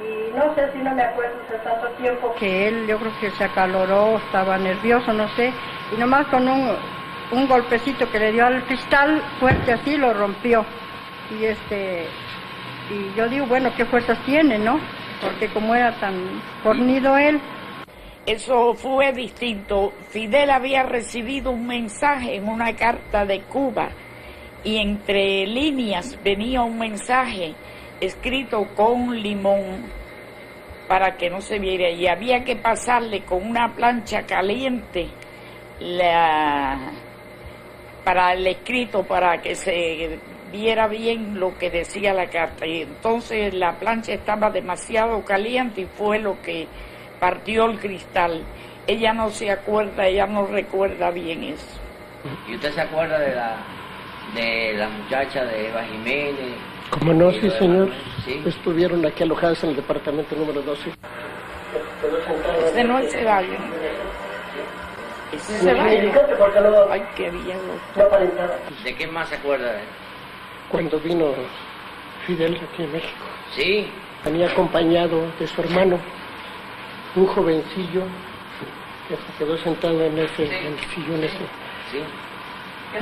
y no sé si no me acuerdo hace tanto tiempo que él, yo creo que se acaloró, estaba nervioso, no sé, y nomás con un golpecito que le dio al cristal fuerte así lo rompió. Y yo digo, bueno, ¿qué fuerzas tiene, no? Porque como era tan fornido él. Eso fue distinto. Fidel había recibido un mensaje en una carta de Cuba y entre líneas venía un mensaje escrito con limón para que no se viera y había que pasarle con una plancha caliente para el escrito, para que se viera bien lo que decía la carta. Y entonces la plancha estaba demasiado caliente y fue lo que partió el cristal. Ella no se acuerda, ella no recuerda bien eso. ¿Y usted se acuerda de la muchacha de Eva Jiménez? Como no, sí, señor. ¿Sí? Estuvieron aquí alojadas en el departamento número 12. Ese no es Ceballos. Ese es Ceballos. Ay, qué viejo. ¿De qué más se acuerda? Cuando vino Fidel aquí en México. Sí. Venía acompañado de su hermano, un jovencillo que se quedó sentado en el sillón ese. Sí.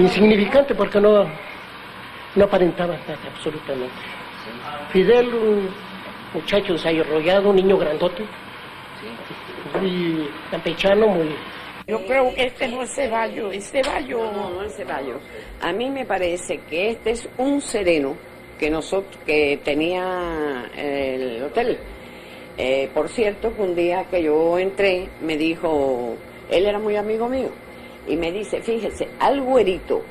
Insignificante porque no aparentaba nada, absolutamente. Fidel, un muchacho desarrollado, un niño grandote, muy campechano, muy... Yo creo que este no es Ceballos, es Ceballos. No es Ceballos. A mí me parece que este es un sereno que tenía el hotel. Por cierto, que un día que yo entré, me dijo, él era muy amigo mío, y me dice, fíjese, al güerito,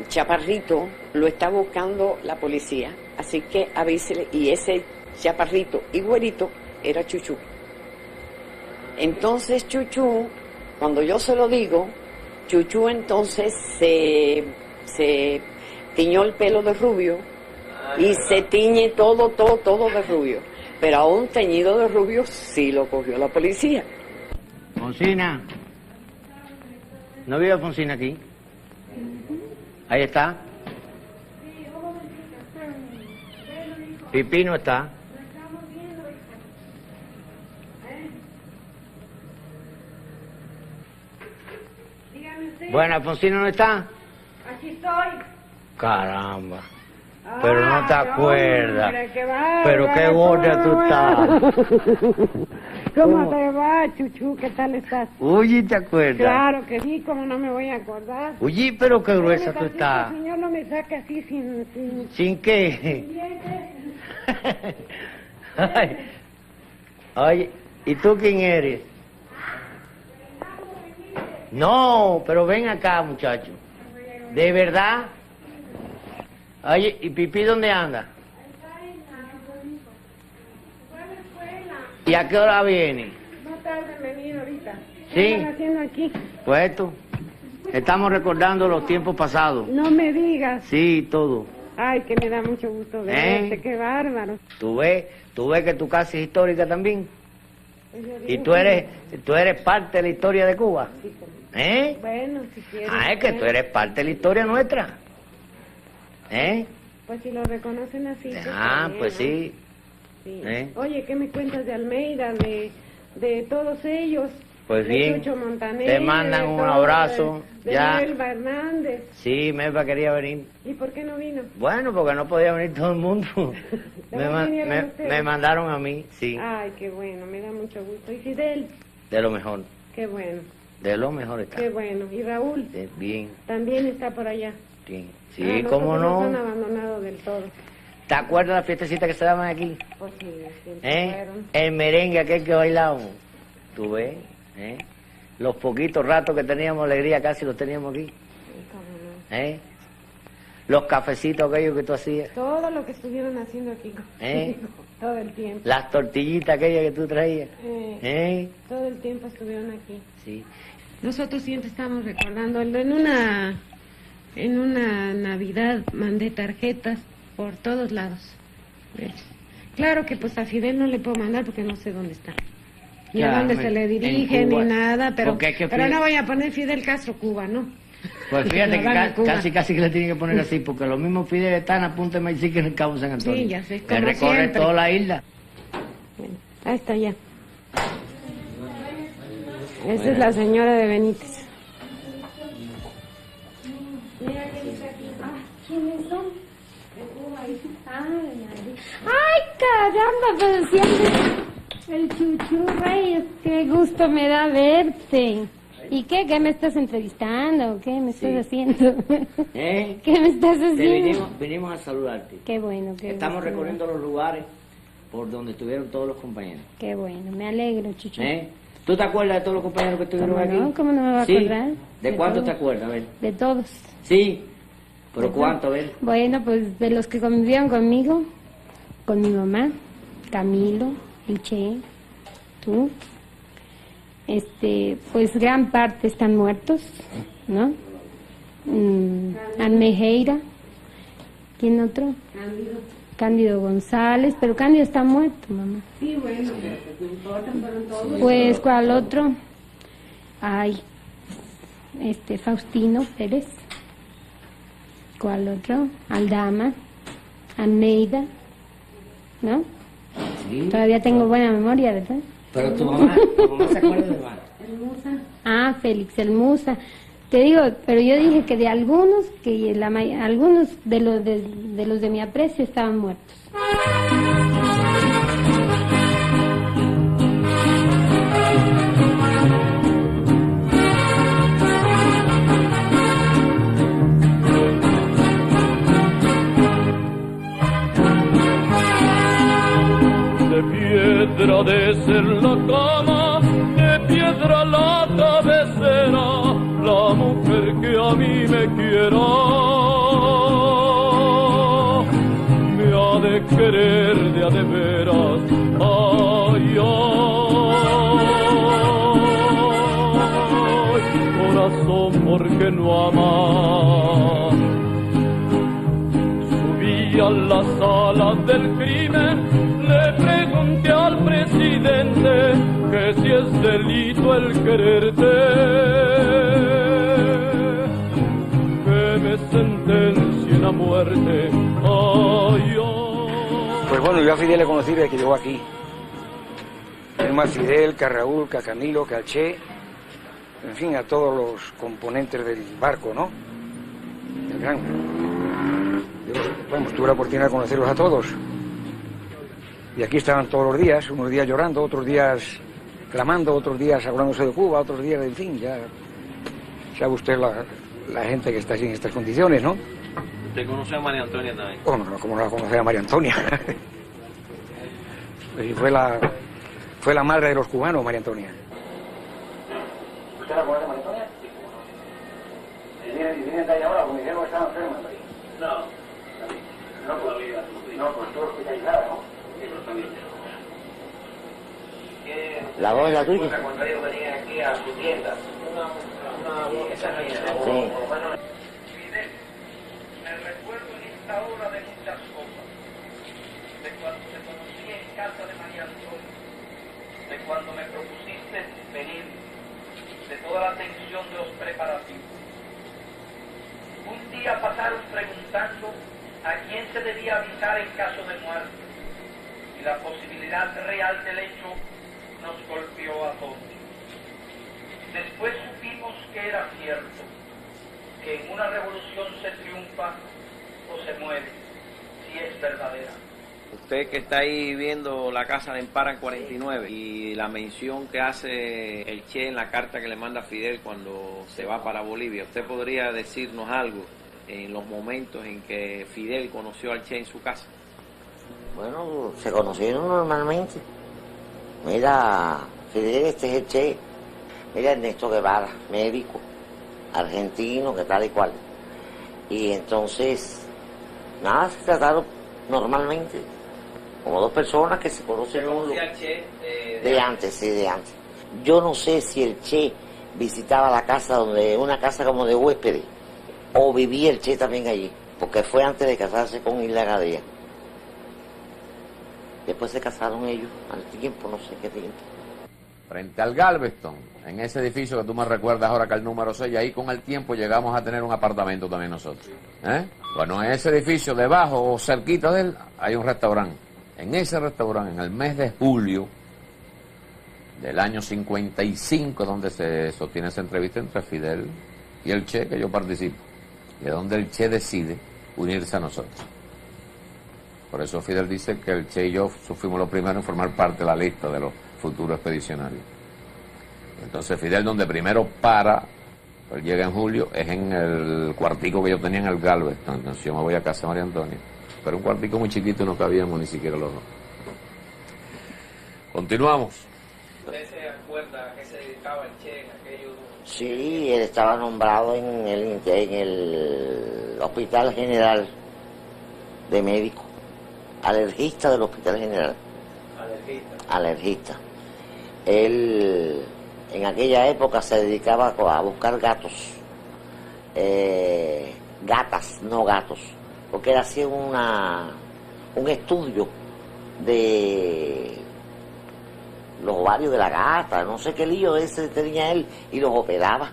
chaparrito, lo está buscando la policía, así que avísele, y ese chaparrito y güerito era Chuchú. Entonces Chuchú, cuando yo se lo digo, Chuchú entonces se tiñó el pelo de rubio y se tiñe todo de rubio. Pero aún teñido de rubio sí lo cogió la policía. Fonsina. ¿No vive Fonsina aquí? Ahí está. Pipí no está. Bueno, Alfonsina no está. Aquí estoy. Caramba. Pero no te acuerdas. Hombre, qué bárbaro, Pero qué gorda tú estás. ¿Cómo te va, Chuchú? ¿Qué tal estás? Uy, ¿te acuerdas? Claro que sí, ¿cómo no me voy a acordar? Uy, pero qué gruesa tú estás. Señor, no me saque así sin... ¿Sin qué? Ay. Oye, ¿y tú quién eres? No, pero ven acá, muchacho. ¿De verdad? Oye, ¿y Pipí dónde anda? ¿Y a qué hora viene? No tarde en venir ahorita. ¿Sí? ¿Qué están haciendo aquí? Pues esto, estamos recordando los tiempos pasados. No me digas. Sí, todo. Ay, que me da mucho gusto verte, qué bárbaro. Tú ves que tu casa es histórica también. Pues yo digo Y tú eres parte de la historia de Cuba. Sí, ¿Eh? bueno, si quieres. Ah, es que tú eres parte de la historia nuestra. ¿Eh? Pues si lo reconocen así. Ah, pues sí. Sí. ¿Eh? Oye, ¿qué me cuentas de Almeida, de todos ellos? Pues de bien, Chucho Montaner, te mandan de un todo, abrazo. De Ya. Melba Hernández. Sí, Melba quería venir. ¿Y por qué no vino? Bueno, porque no podía venir todo el mundo. vinieron ustedes? Me mandaron a mí, sí. Ay, qué bueno, me da mucho gusto. ¿Y Fidel? De lo mejor. Qué bueno, De lo mejor está. qué bueno. ¿Y Raúl? Bien, También está por allá. bien. Ah, Sí, nosotros cómo nos han no. abandonado del todo. ¿Te acuerdas de las fiestecitas que se daban aquí? Pues sí, siempre fueron. El merengue aquel que bailábamos. ¿Tú ves? Los poquitos ratos que teníamos alegría casi los teníamos aquí. Los cafecitos aquellos que tú hacías. Todo lo que estuvieron haciendo aquí conmigo, todo el tiempo. Las tortillitas aquellas que tú traías. Todo el tiempo estuvieron aquí. Sí. Nosotros siempre estamos recordándolo. En una Navidad mandé tarjetas por todos lados. ¿Ves? Claro que pues a Fidel no le puedo mandar porque no sé dónde está. Ni a dónde se le dirige, ni nada, pero no voy a poner Fidel Castro Cuba, ¿no? Pues fíjate Porque que casi que le tienen que poner así, porque los mismos Fidel están a punto de Maicí que en el Cabo San Antonio. Sí, ya sé, que como recorre siempre. toda la isla. Bueno, ahí está ya. Esa es la señora de Benítez. Mira quién está aquí. ¿Quiénes son? Ay, caramba, pero siempre el Chuchú Reyes, qué gusto me da verte. ¿Y qué me estás entrevistando? ¿Qué me estás haciendo? ¿Qué me estás haciendo? Vinimos a saludarte. Qué bueno, qué Estamos gusto. recorriendo los lugares por donde estuvieron todos los compañeros. Qué bueno, me alegro, Chuchú. ¿Tú te acuerdas de todos los compañeros que estuvieron ¿Cómo aquí? no? ¿Cómo no me va a Sí. acordar? ¿De cuántos te acuerdas? A ver. De todos. Sí. ¿Pero cuánto, ven? Bueno, pues de los que convivían conmigo, con mi mamá, Camilo, el Che, tú, pues gran parte están muertos, ¿no? Almejeira, ¿quién otro? Cándido González, pero Cándido está muerto, mamá. Sí, bueno, no importa, fueron todos. Pues, ¿cuál otro? Ay, Faustino Pérez. ¿Cuál otro? Aldama, Almeida, ¿no? Sí. Todavía tengo buena memoria, ¿verdad? Pero tu mamá se acuerda de más. El Musa. Ah, Félix, el Musa. Te digo, pero yo dije que de algunos, algunos de los de mi aprecio estaban muertos. De piedra de ser la cama, de piedra la cabecera, la mujer que a mí me quiera, me ha de querer de a de veras, ay, ay, corazón, ¿por qué no ama? Subí a la sala del crimen, le pregunté al presidente que si es delito el quererte, que me sentencien a muerte. Ay, ay. Pues bueno, yo a Fidel le conocí desde que llegó aquí. Tenemos a Fidel, que a Raúl, que a Camilo, que a Che, en fin, a todos los componentes del barco, ¿no? El gran. Bueno, tuve la oportunidad de conocerlos a todos. Y aquí estaban todos los días, unos días llorando, otros días clamando, otros días acordándose de Cuba, otros días, en fin, ya sabe usted la gente que está así en estas condiciones, ¿no? ¿Usted conoce a María Antonia también? Bueno, como no la conocía a María Antonia. Y fue la madre de los cubanos, María Antonia. ¿Usted la conoce a María Antonia? ¿Y vienen de ahí ahora? Porque dijeron que estaban enfermos. No, pues todo hospitalizada, ¿no? La voz es la tuya. Cuando ellos venían aquí a su tienda. Sí. Fidel, me recuerdo en esta hora de muchas cosas, de cuando te conocí en casa de María Antonia, de cuando me propusiste venir, de toda la tensión de los preparativos. Un día pasaron preguntando a quién se debía avisar en caso de muerte, y la posibilidad real del hecho nos golpeó a todos. Después supimos que era cierto, que en una revolución se triunfa o se muere, si es verdadera. Usted que está ahí viendo la casa de Empara en 49 y la mención que hace el Che en la carta que le manda a Fidel cuando se va para Bolivia, ¿usted podría decirnos algo en los momentos en que Fidel conoció al Che en su casa? Bueno, se conocieron normalmente. Mira, Fidel, este es el Che. Mira, Ernesto Guevara, médico, argentino, que tal y cual. Y entonces, nada, se trataron normalmente, como dos personas que se conocen uno de antes, sí, de antes. Yo no sé si el Che visitaba la casa, una casa como de huéspedes, o vivía el Che también allí, porque fue antes de casarse con Hilda Gadea. Después se casaron ellos, al tiempo, no sé qué tiempo. Frente al Galveston, en ese edificio que tú me recuerdas ahora que el número 6, ahí con el tiempo llegamos a tener un apartamento también nosotros. Bueno, en ese edificio, debajo o cerquita de él, hay un restaurante. En ese restaurante, en el mes de julio del año 55, donde se sostiene esa entrevista entre Fidel y el Che, que yo participo, y es donde el Che decide unirse a nosotros. Por eso Fidel dice que el Che y yo fuimos los primeros en formar parte de la lista de los futuros expedicionarios. Entonces Fidel, donde primero para, pues llega en julio, es en el cuartico que yo tenía en el Galveston. Entonces yo me voy a casa de María Antonia, pero un cuartico muy chiquito, no cabíamos ni siquiera los dos. Continuamos. ¿Usted se acuerda a qué se dedicaba el Che en aquellos Sí, él estaba nombrado en el Hospital General de Médico, alergista del Hospital General. Alergista. Él en aquella época se dedicaba a buscar gatos, gatas, no gatos, porque él hacía un estudio de los ovarios de la gata, no sé qué lío ese tenía él, y los operaba.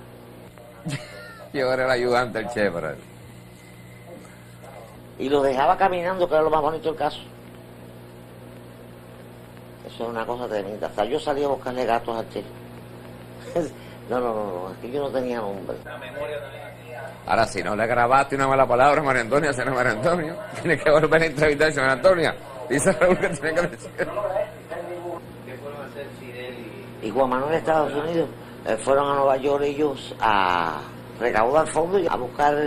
Yo era el ayudante del chef, ¿verdad? Y los dejaba caminando, que era lo más bonito del caso. Eso es una cosa tremenda. Hasta yo salía a buscarle gatos al chef. No, es que yo no tenía nombre. Ahora, si no le grabaste una mala palabra a María Antonia, será María Antonio. Tiene que volver a entrevistarse a María Antonia. Dice Raúl que tiene que decir. Y Juan Manuel de Estados Unidos fueron a Nueva York ellos a recaudar fondos y a buscar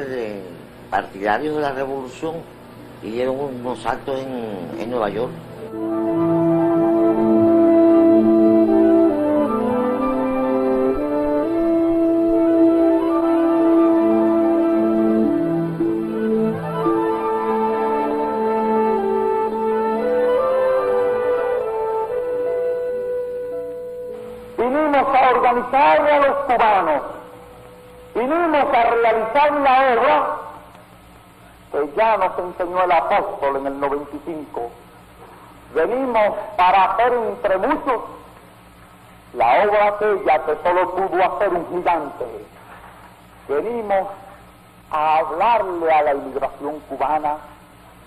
partidarios de la revolución, y dieron unos actos en Nueva York. Vinimos a organizar a los cubanos, vinimos a realizar la obra que ya nos enseñó el apóstol en el 95. Venimos para hacer entre muchos la obra aquella que solo pudo hacer un gigante. Venimos a hablarle a la inmigración cubana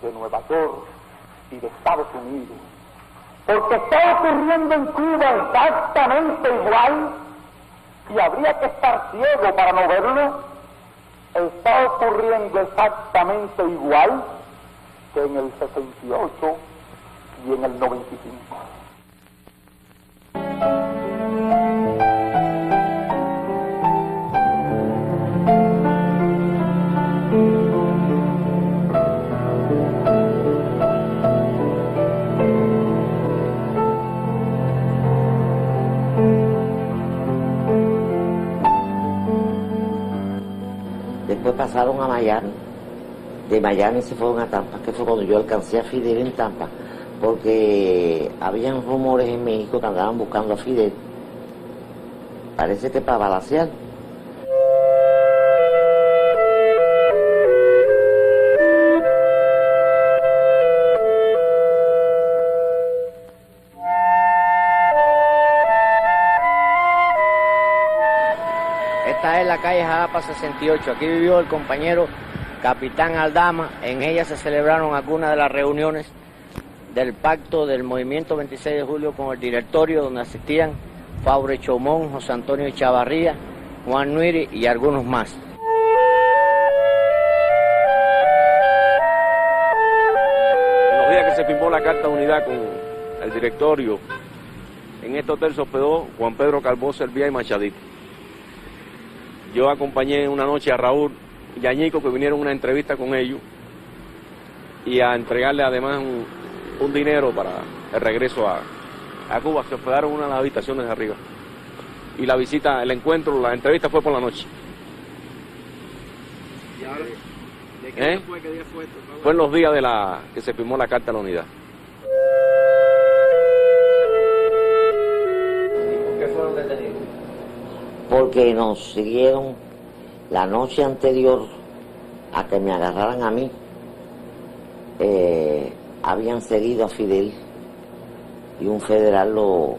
de Nueva York y de Estados Unidos, porque está ocurriendo en Cuba exactamente igual, y habría que estar ciego para no verlo. Está ocurriendo exactamente igual que en el 68 y en el 95. Después pasaron a Miami, de Miami se fueron a Tampa, que fue cuando yo alcancé a Fidel en Tampa, porque habían rumores en México que andaban buscando a Fidel, parece que para balacear. Esta es la calle Jalapa 68. Aquí vivió el compañero Capitán Aldama. En ella se celebraron algunas de las reuniones del pacto del movimiento 26 de julio con el directorio, donde asistían Faure Chomón, José Antonio Chavarría, Juan Nuiri y algunos más. En los días que se firmó la Carta de Unidad con el directorio, en este hotel se hospedó Juan Pedro Calvó, Servía y Machadito. Yo acompañé una noche a Raúl y a Ñico, que vinieron a una entrevista con ellos, y a entregarle además un dinero para el regreso a Cuba. Se hospedaron en una de las habitaciones de arriba. Y la visita, el encuentro, la entrevista fue por la noche. ¿Y ahora de qué día fue? ¿Qué día fue esto? Fue en los días de que se firmó la Carta de la Unidad. ¿Por qué fueron detenidos? Porque nos siguieron la noche anterior a que me agarraran a mí. Habían seguido a Fidel y un federal lo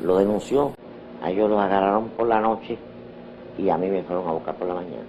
denunció. A ellos los agarraron por la noche y a mí me fueron a buscar por la mañana.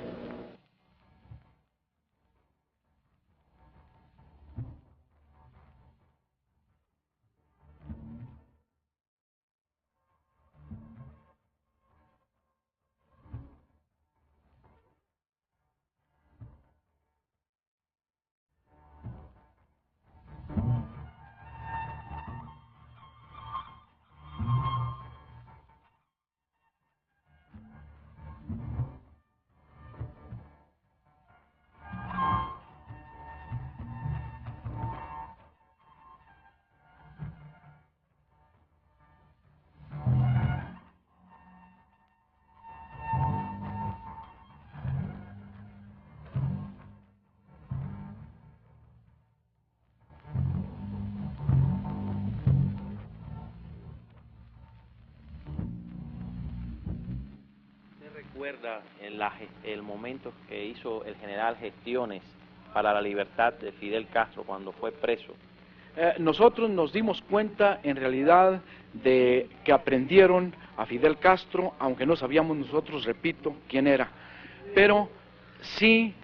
recuerda el momento que hizo el general gestiones para la libertad de Fidel Castro cuando fue preso? Nosotros nos dimos cuenta en realidad de que aprendieron a Fidel Castro, aunque no sabíamos nosotros, repito, quién era, pero sí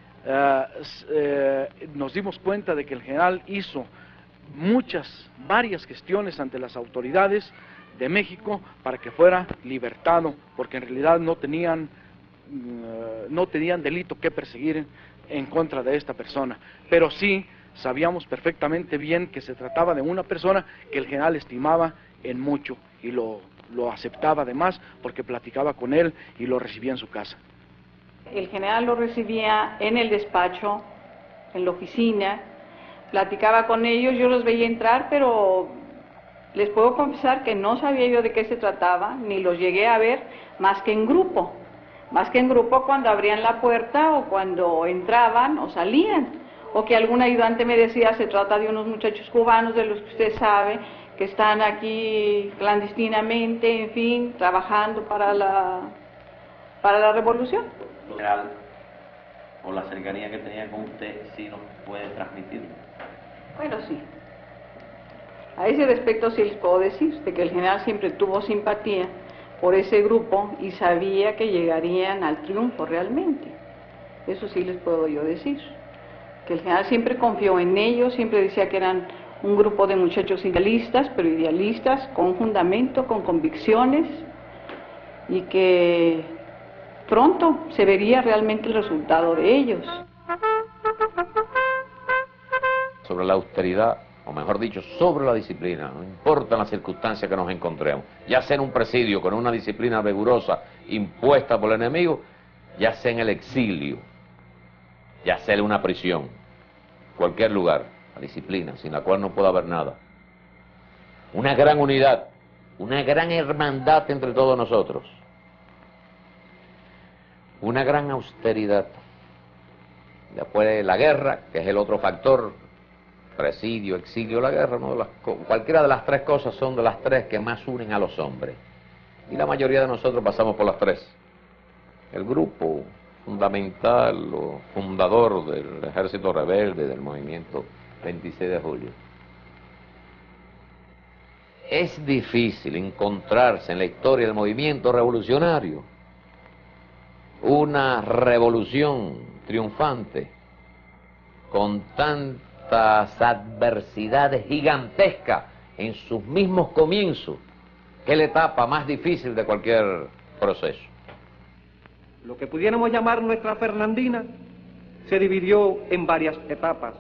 nos dimos cuenta de que el general hizo varias gestiones ante las autoridades de México para que fuera libertado, porque en realidad no tenían delito que perseguir en contra de esta persona, pero sí sabíamos perfectamente bien que se trataba de una persona que el general estimaba en mucho y lo aceptaba además porque platicaba con él y lo recibía en su casa. El general lo recibía en el despacho, en la oficina, platicaba con ellos, yo los veía entrar, pero les puedo confesar que no sabía yo de qué se trataba, ni los llegué a ver más que en grupo cuando abrían la puerta o cuando entraban o salían, o que algún ayudante me decía, se trata de unos muchachos cubanos de los que usted sabe, que están aquí clandestinamente, en fin, trabajando para la revolución. General, o la cercanía que tenía con usted, sí nos puede transmitir. Bueno, sí. A ese respecto sí les puedo decir de que el general siempre tuvo simpatía por ese grupo y sabía que llegarían al triunfo realmente. Eso sí les puedo yo decir. Que el general siempre confió en ellos, siempre decía que eran un grupo de muchachos idealistas, pero idealistas con fundamento, con convicciones, y que pronto se vería realmente el resultado de ellos. Sobre la austeridad, o mejor dicho, sobre la disciplina, no importa las circunstancias que nos encontremos, ya sea en un presidio con una disciplina rigurosa impuesta por el enemigo, ya sea en el exilio, ya sea en una prisión, cualquier lugar, la disciplina, sin la cual no puede haber nada. Una gran unidad, una gran hermandad entre todos nosotros, una gran austeridad. Después la guerra, que es el otro factor, presidio, exilio, la guerra, ¿no? Cualquiera de las tres cosas son de las tres que más unen a los hombres. Y la mayoría de nosotros pasamos por las tres. El grupo fundamental o fundador del ejército rebelde, del movimiento 26 de julio. Es difícil encontrarse en la historia del movimiento revolucionario una revolución triunfante con tantas adversidades gigantescas en sus mismos comienzos, que es la etapa más difícil de cualquier proceso. Lo que pudiéramos llamar nuestra Fernandina se dividió en varias etapas.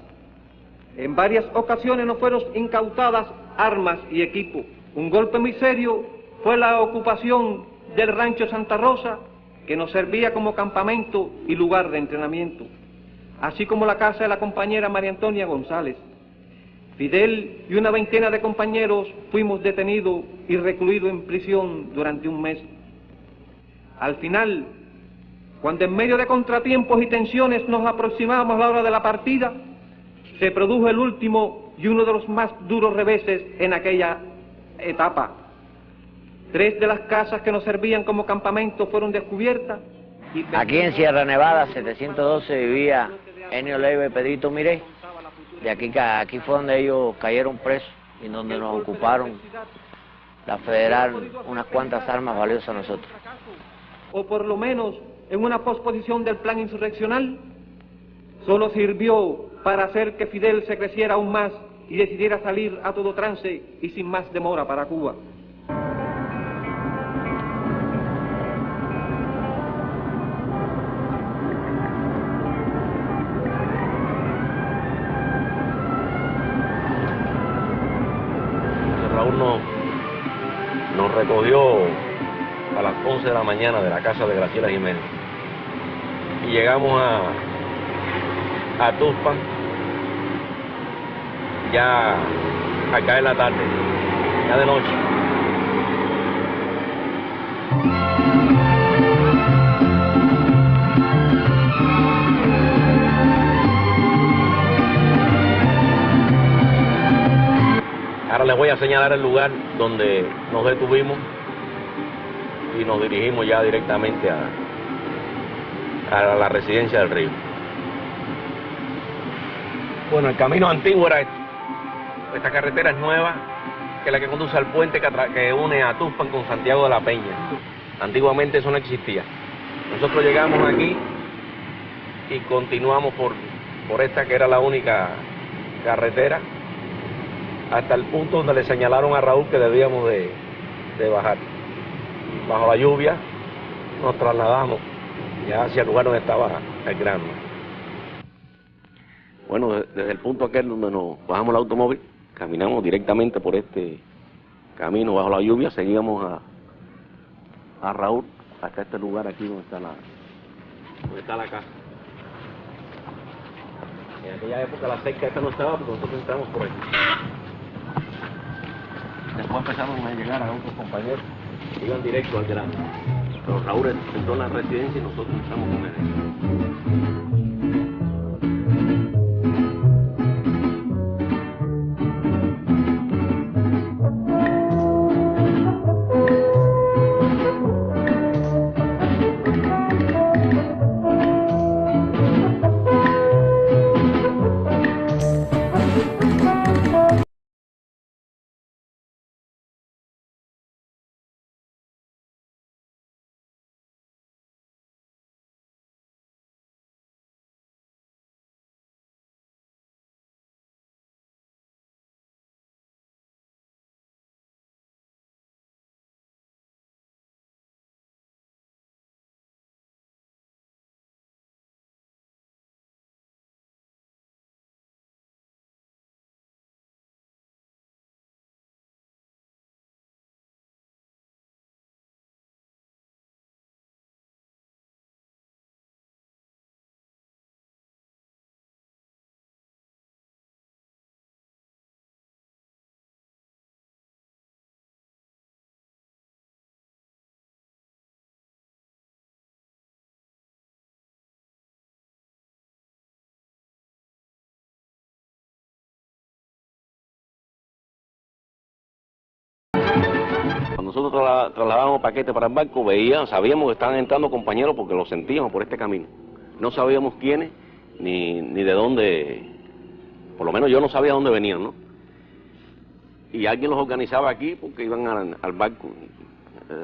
En varias ocasiones nos fueron incautadas armas y equipo. Un golpe muy serio fue la ocupación del rancho Santa Rosa, que nos servía como campamento y lugar de entrenamiento, así como la casa de la compañera María Antonia González. Fidel y una veintena de compañeros fuimos detenidos y recluidos en prisión durante un mes. Al final, cuando en medio de contratiempos y tensiones nos aproximábamos a la hora de la partida, se produjo el último y uno de los más duros reveses en aquella etapa. 3 de las casas que nos servían como campamento fueron descubiertas. Aquí en Sierra Nevada 712 vivía Enio Leiva y Pedrito Miré. De aquí fue donde ellos cayeron presos y donde nos ocuparon la federal unas cuantas armas valiosas a nosotros. O por lo menos en una posposición del plan insurreccional, solo sirvió para hacer que Fidel se creciera aún más y decidiera salir a todo trance y sin más demora para Cuba. Raúl nos recogió a las 11 de la mañana de la casa de Graciela Jiménez y llegamos a Tuxpan ya a caer la tarde, ya de noche. Ahora les voy a señalar el lugar donde nos detuvimos y nos dirigimos ya directamente a la residencia del Río. Bueno, el camino antiguo era esto. Esta carretera es nueva, que es la que conduce al puente que une a Tuxpan con Santiago de la Peña. Antiguamente eso no existía. Nosotros llegamos aquí y continuamos por esta que era la única carretera hasta el punto donde le señalaron a Raúl que debíamos de bajar. Bajo la lluvia nos trasladamos ya hacia el lugar donde estaba el Granma. Bueno, desde el punto aquel donde nos bajamos el automóvil, caminamos directamente por este camino bajo la lluvia, seguíamos a Raúl hasta este lugar aquí donde está la casa. En aquella época la cerca esta no estaba porque nosotros entramos por aquí. Después empezamos a llegar a otros compañeros que iban directo al Granma. Pero Raúl entró en la residencia y nosotros entramos con él. Cuando nosotros trasladábamos paquetes para el barco, sabíamos que estaban entrando compañeros porque los sentíamos por este camino. No sabíamos quiénes, ni de dónde, por lo menos yo no sabía dónde venían, ¿no? Y alguien los organizaba aquí porque iban al barco.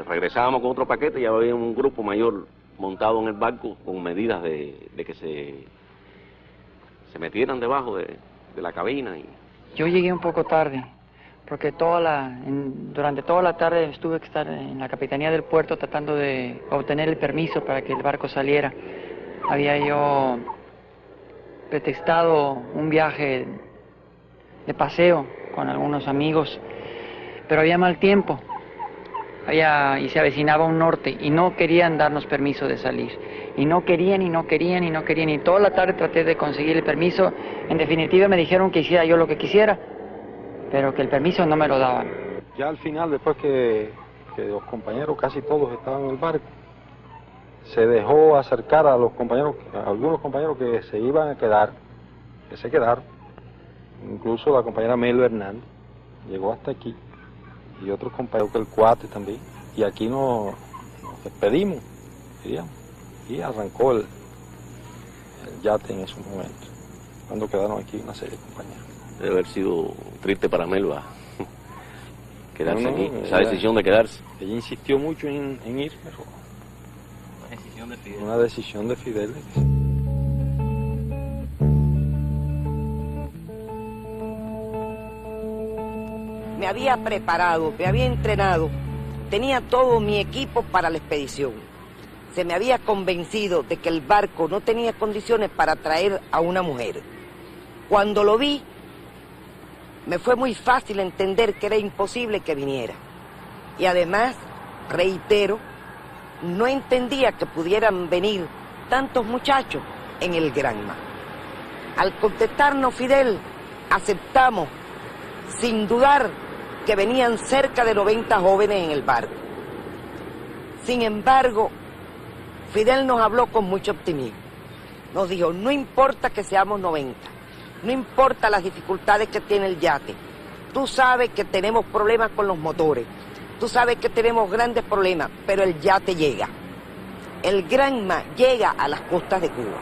Regresábamos con otro paquete y había un grupo mayor montado en el barco con medidas de que se metieran debajo de la cabina. Yo llegué un poco tarde, porque durante toda la tarde estuve que estar en la capitanía del puerto tratando de obtener el permiso para que el barco saliera. Había yo pretextado un viaje de paseo con algunos amigos, pero había mal tiempo y se avecinaba un norte y no querían darnos permiso de salir. Y no querían, y toda la tarde traté de conseguir el permiso. En definitiva me dijeron que hiciera yo lo que quisiera, pero que el permiso no me lo daban. Ya al final, después que los compañeros casi todos estaban en el barco, se dejó acercar a los compañeros, a algunos compañeros que se iban a quedar, que se quedaron. Incluso la compañera Melo Hernández llegó hasta aquí, y otros compañeros, que el Cuate también. Y aquí nos despedimos, diríamos, y arrancó el yate en esos momentos, cuando quedaron aquí una serie de compañeros. Debe haber sido triste para Melba quedarse aquí, esa decisión de quedarse. Ella insistió mucho en ir, pero una decisión de Fidel. Me había preparado, me había entrenado, tenía todo mi equipo para la expedición. Se me había convencido de que el barco no tenía condiciones para traer a una mujer. Cuando lo vi, me fue muy fácil entender que era imposible que viniera. Y además, reitero, no entendía que pudieran venir tantos muchachos en el Granma. Al contestarnos Fidel, aceptamos, sin dudar, que venían cerca de 90 jóvenes en el barco. Sin embargo, Fidel nos habló con mucho optimismo. Nos dijo, no importa que seamos 90, no importa las dificultades que tiene el yate. Tú sabes que tenemos problemas con los motores, tú sabes que tenemos grandes problemas, pero el yate llega. el Granma llega a las costas de Cuba.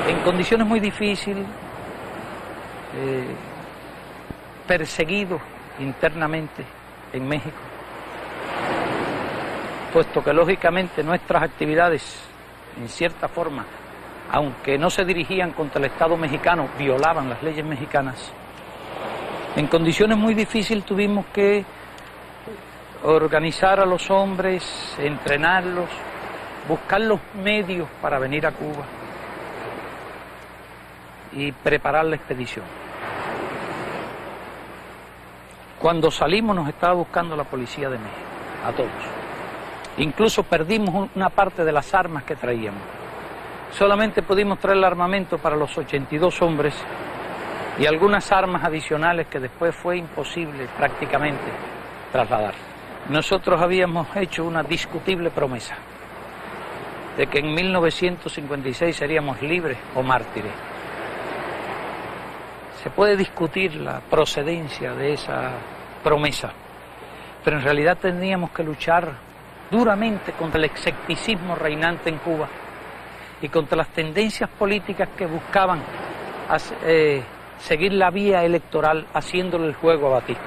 En condiciones muy difíciles, perseguido internamente en México, puesto que lógicamente nuestras actividades, en cierta forma, aunque no se dirigían contra el Estado mexicano, violaban las leyes mexicanas. En condiciones muy difíciles tuvimos que organizar a los hombres, entrenarlos, buscar los medios para venir a Cuba y preparar la expedición. Cuando salimos nos estaba buscando la policía de México, a todos. Incluso perdimos una parte de las armas que traíamos. Solamente pudimos traer el armamento para los 82 hombres y algunas armas adicionales que después fue imposible prácticamente trasladar. Nosotros habíamos hecho una discutible promesa de que en 1956 seríamos libres o mártires. Se puede discutir la procedencia de esa promesa, pero en realidad tendríamos que luchar duramente contra el escepticismo reinante en Cuba y contra las tendencias políticas que buscaban seguir la vía electoral haciéndole el juego a Batista.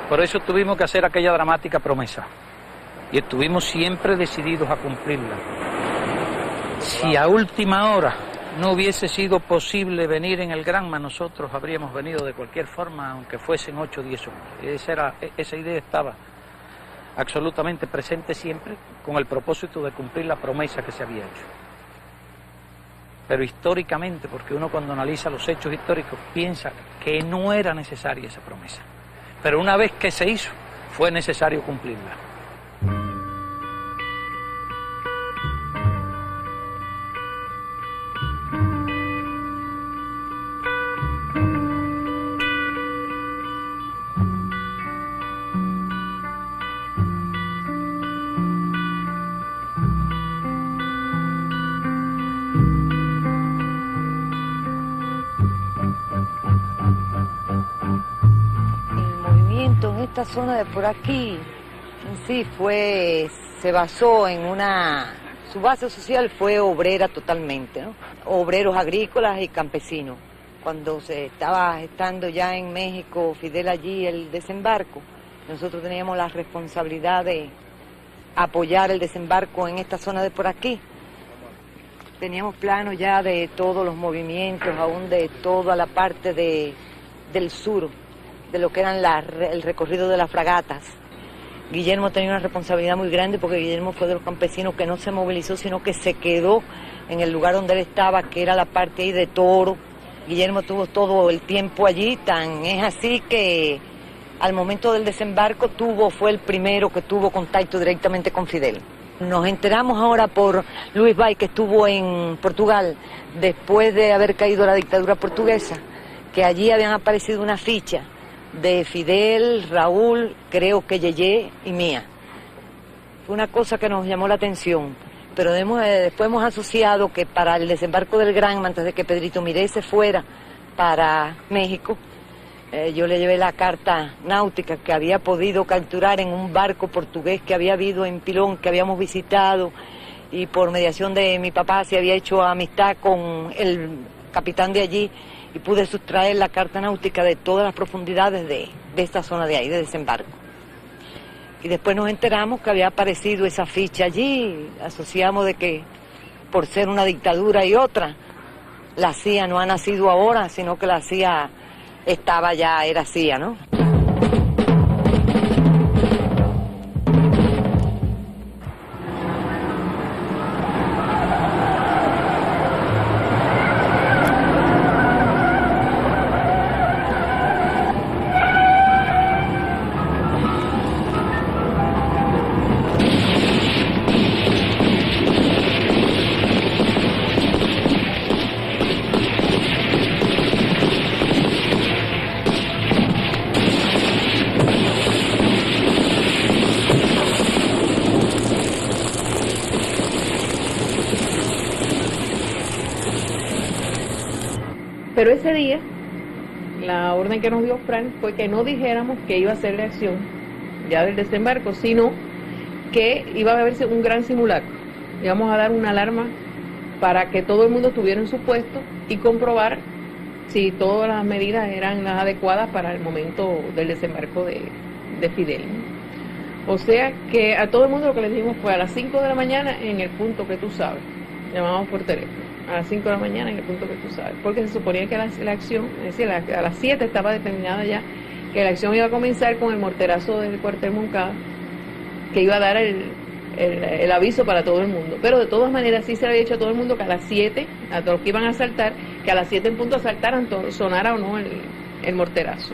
Por eso tuvimos que hacer aquella dramática promesa y estuvimos siempre decididos a cumplirla. Si a última hora no hubiese sido posible venir en el Granma, nosotros habríamos venido de cualquier forma, aunque fuesen 8 o 10 hombres. Esa idea estaba absolutamente presente siempre, con el propósito de cumplir la promesa que se había hecho. Pero históricamente, porque uno cuando analiza los hechos históricos piensa que no era necesaria esa promesa. Pero una vez que se hizo, fue necesario cumplirla. En esta zona de por aquí, en sí se basó en su base social fue obrera totalmente, ¿no? Obreros agrícolas y campesinos. Cuando se estaba estando ya en México, Fidel allí, el desembarco, nosotros teníamos la responsabilidad de apoyar el desembarco en esta zona de por aquí. Teníamos plano ya de todos los movimientos, aún de toda la parte del sur, de lo que eran el recorrido de las fragatas. Guillermo tenía una responsabilidad muy grande porque Guillermo fue de los campesinos que no se movilizó, sino que se quedó en el lugar donde él estaba, que era la parte ahí de Toro. Guillermo tuvo todo el tiempo allí, tan es así que al momento del desembarco fue el primero que tuvo contacto directamente con Fidel. Nos enteramos ahora por Luis Bay, que estuvo en Portugal después de haber caído la dictadura portuguesa, que allí habían aparecido una ficha de Fidel, Raúl, creo que Yeye y mía. Fue una cosa que nos llamó la atención, pero después hemos asociado que para el desembarco del Granma, antes de que Pedrito Miré se fuera para México, yo le llevé la carta náutica que había podido capturar en un barco portugués que había habido en Pilón, que habíamos visitado, y por mediación de mi papá se había hecho amistad con el capitán de allí, y pude sustraer la carta náutica de todas las profundidades de esta zona de ahí, de desembarco. Y después nos enteramos que había aparecido esa ficha allí, asociamos de que por ser una dictadura y otra, la CIA no ha nacido ahora, sino que la CIA era CIA, ¿no? Pero ese día, la orden que nos dio Frank fue que no dijéramos que iba a ser la acción ya del desembarco, sino que iba a haberse un gran simulacro. Íbamos a dar una alarma para que todo el mundo estuviera en su puesto y comprobar si todas las medidas eran las adecuadas para el momento del desembarco de Fidel, ¿no? O sea que a todo el mundo lo que le dijimos fue a las 5 de la mañana en el punto que tú sabes. Llamamos por teléfono. A las 5 de la mañana en el punto que tú sabes. Porque se suponía que la acción, es decir, a las 7 estaba determinada ya que la acción iba a comenzar con el morterazo del cuartel Moncada, que iba a dar el aviso para todo el mundo. Pero de todas maneras sí se le había dicho a todo el mundo que a las 7, a todos los que iban a asaltar, que a las 7 en punto asaltaran, sonara o no el morterazo.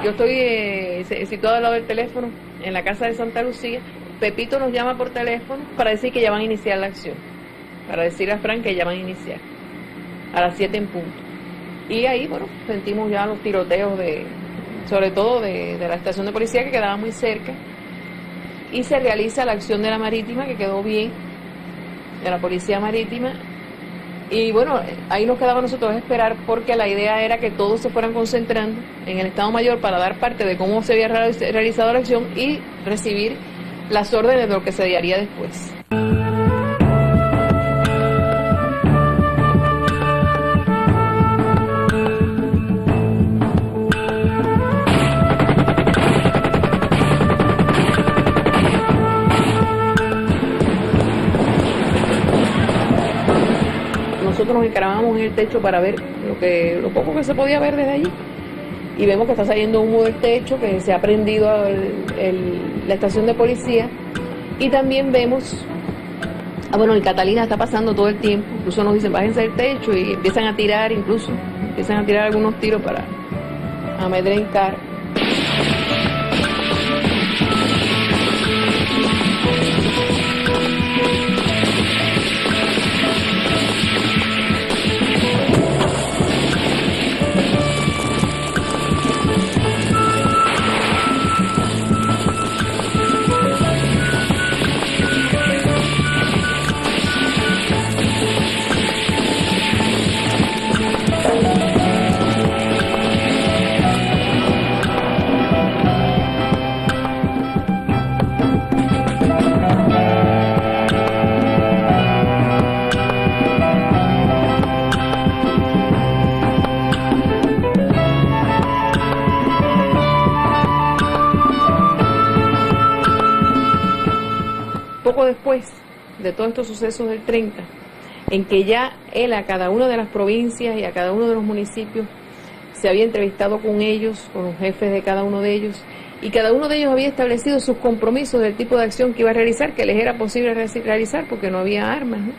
Yo estoy situado al lado del teléfono, en la casa de Santa Lucía. Pepito nos llama por teléfono para decir que ya van a iniciar la acción, para decirle a Frank que ya van a iniciar, a las 7 en punto. Y ahí, bueno, sentimos ya los tiroteos, sobre todo de la estación de policía que quedaba muy cerca, y se realiza la acción de la marítima, que quedó bien, de la policía marítima. Y bueno, ahí nos quedaba a nosotros esperar, porque la idea era que todos se fueran concentrando en el Estado Mayor para dar parte de cómo se había realizado la acción y recibir las órdenes de lo que se haría después. Nosotros nos encarábamos en el techo para ver lo poco que se podía ver desde allí, y vemos que está saliendo humo del techo, que se ha prendido la estación de policía, y también vemos, bueno, el Catalina está pasando todo el tiempo, incluso nos dicen bájense del techo, y empiezan a tirar algunos tiros para amedrentar. Poco después de todos estos sucesos del 30, en que ya él a cada una de las provincias y a cada uno de los municipios se había entrevistado con ellos, con los jefes de cada uno de ellos, y cada uno de ellos había establecido sus compromisos del tipo de acción que iba a realizar, que les era posible realizar porque no había armas, ¿no?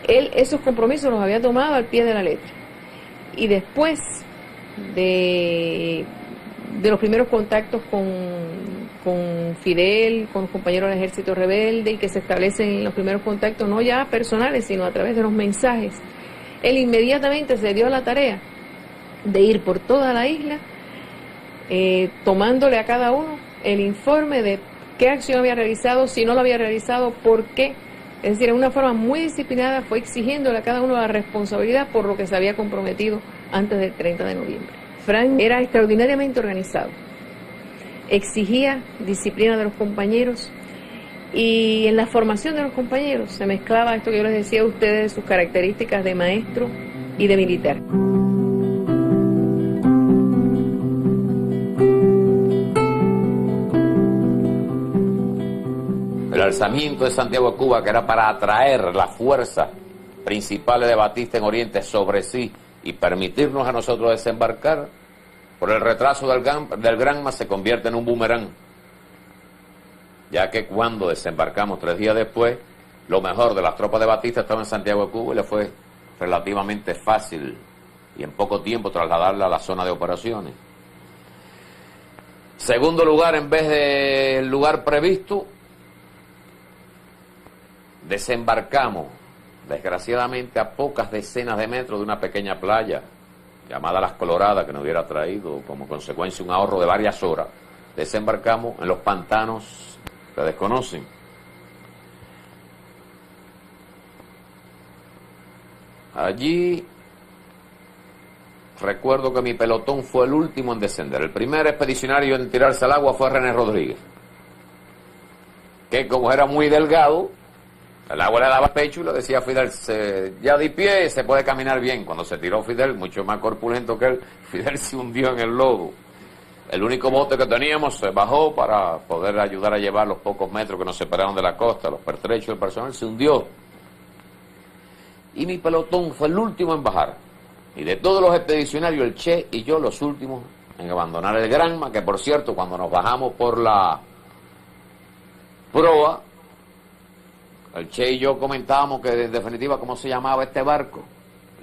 Él esos compromisos los había tomado al pie de la letra. Y después de los primeros contactos con Fidel, con los compañeros del ejército rebelde, y que se establecen los primeros contactos no ya personales, sino a través de los mensajes, él inmediatamente se dio a la tarea de ir por toda la isla, tomándole a cada uno el informe de qué acción había realizado, si no lo había realizado, por qué. Es decir, en una forma muy disciplinada fue exigiéndole a cada uno la responsabilidad por lo que se había comprometido antes del 30 de noviembre. Frank era extraordinariamente organizado, exigía disciplina de los compañeros, y en la formación de los compañeros se mezclaba esto que yo les decía a ustedes, sus características de maestro y de militar. El alzamiento de Santiago de Cuba, que era para atraer las fuerzas principales de Batista en Oriente sobre sí y permitirnos a nosotros desembarcar, por el retraso del Granma se convierte en un boomerang, ya que cuando desembarcamos 3 días después, lo mejor de las tropas de Batista estaba en Santiago de Cuba y le fue relativamente fácil y en poco tiempo trasladarla a la zona de operaciones. Segundo lugar, en vez del lugar previsto, desembarcamos, desgraciadamente, a pocas decenas de metros de una pequeña playa llamada Las Coloradas, que nos hubiera traído como consecuencia un ahorro de varias horas. Desembarcamos en los pantanos que desconocen. Allí recuerdo que mi pelotón fue el último en descender. El primer expedicionario en tirarse al agua fue René Rodríguez, que como era muy delgado, el agua le daba pecho y le decía a Fidel, ya de pie se puede caminar bien. Cuando se tiró Fidel, mucho más corpulento que él, Fidel se hundió en el lodo. El único bote que teníamos se bajó para poder ayudar a llevar los pocos metros que nos separaron de la costa, los pertrechos del personal, se hundió. Y mi pelotón fue el último en bajar. Y de todos los expedicionarios, el Che y yo los últimos en abandonar el Granma, que por cierto, cuando nos bajamos por la proa, el Che y yo comentábamos que en definitiva cómo se llamaba este barco,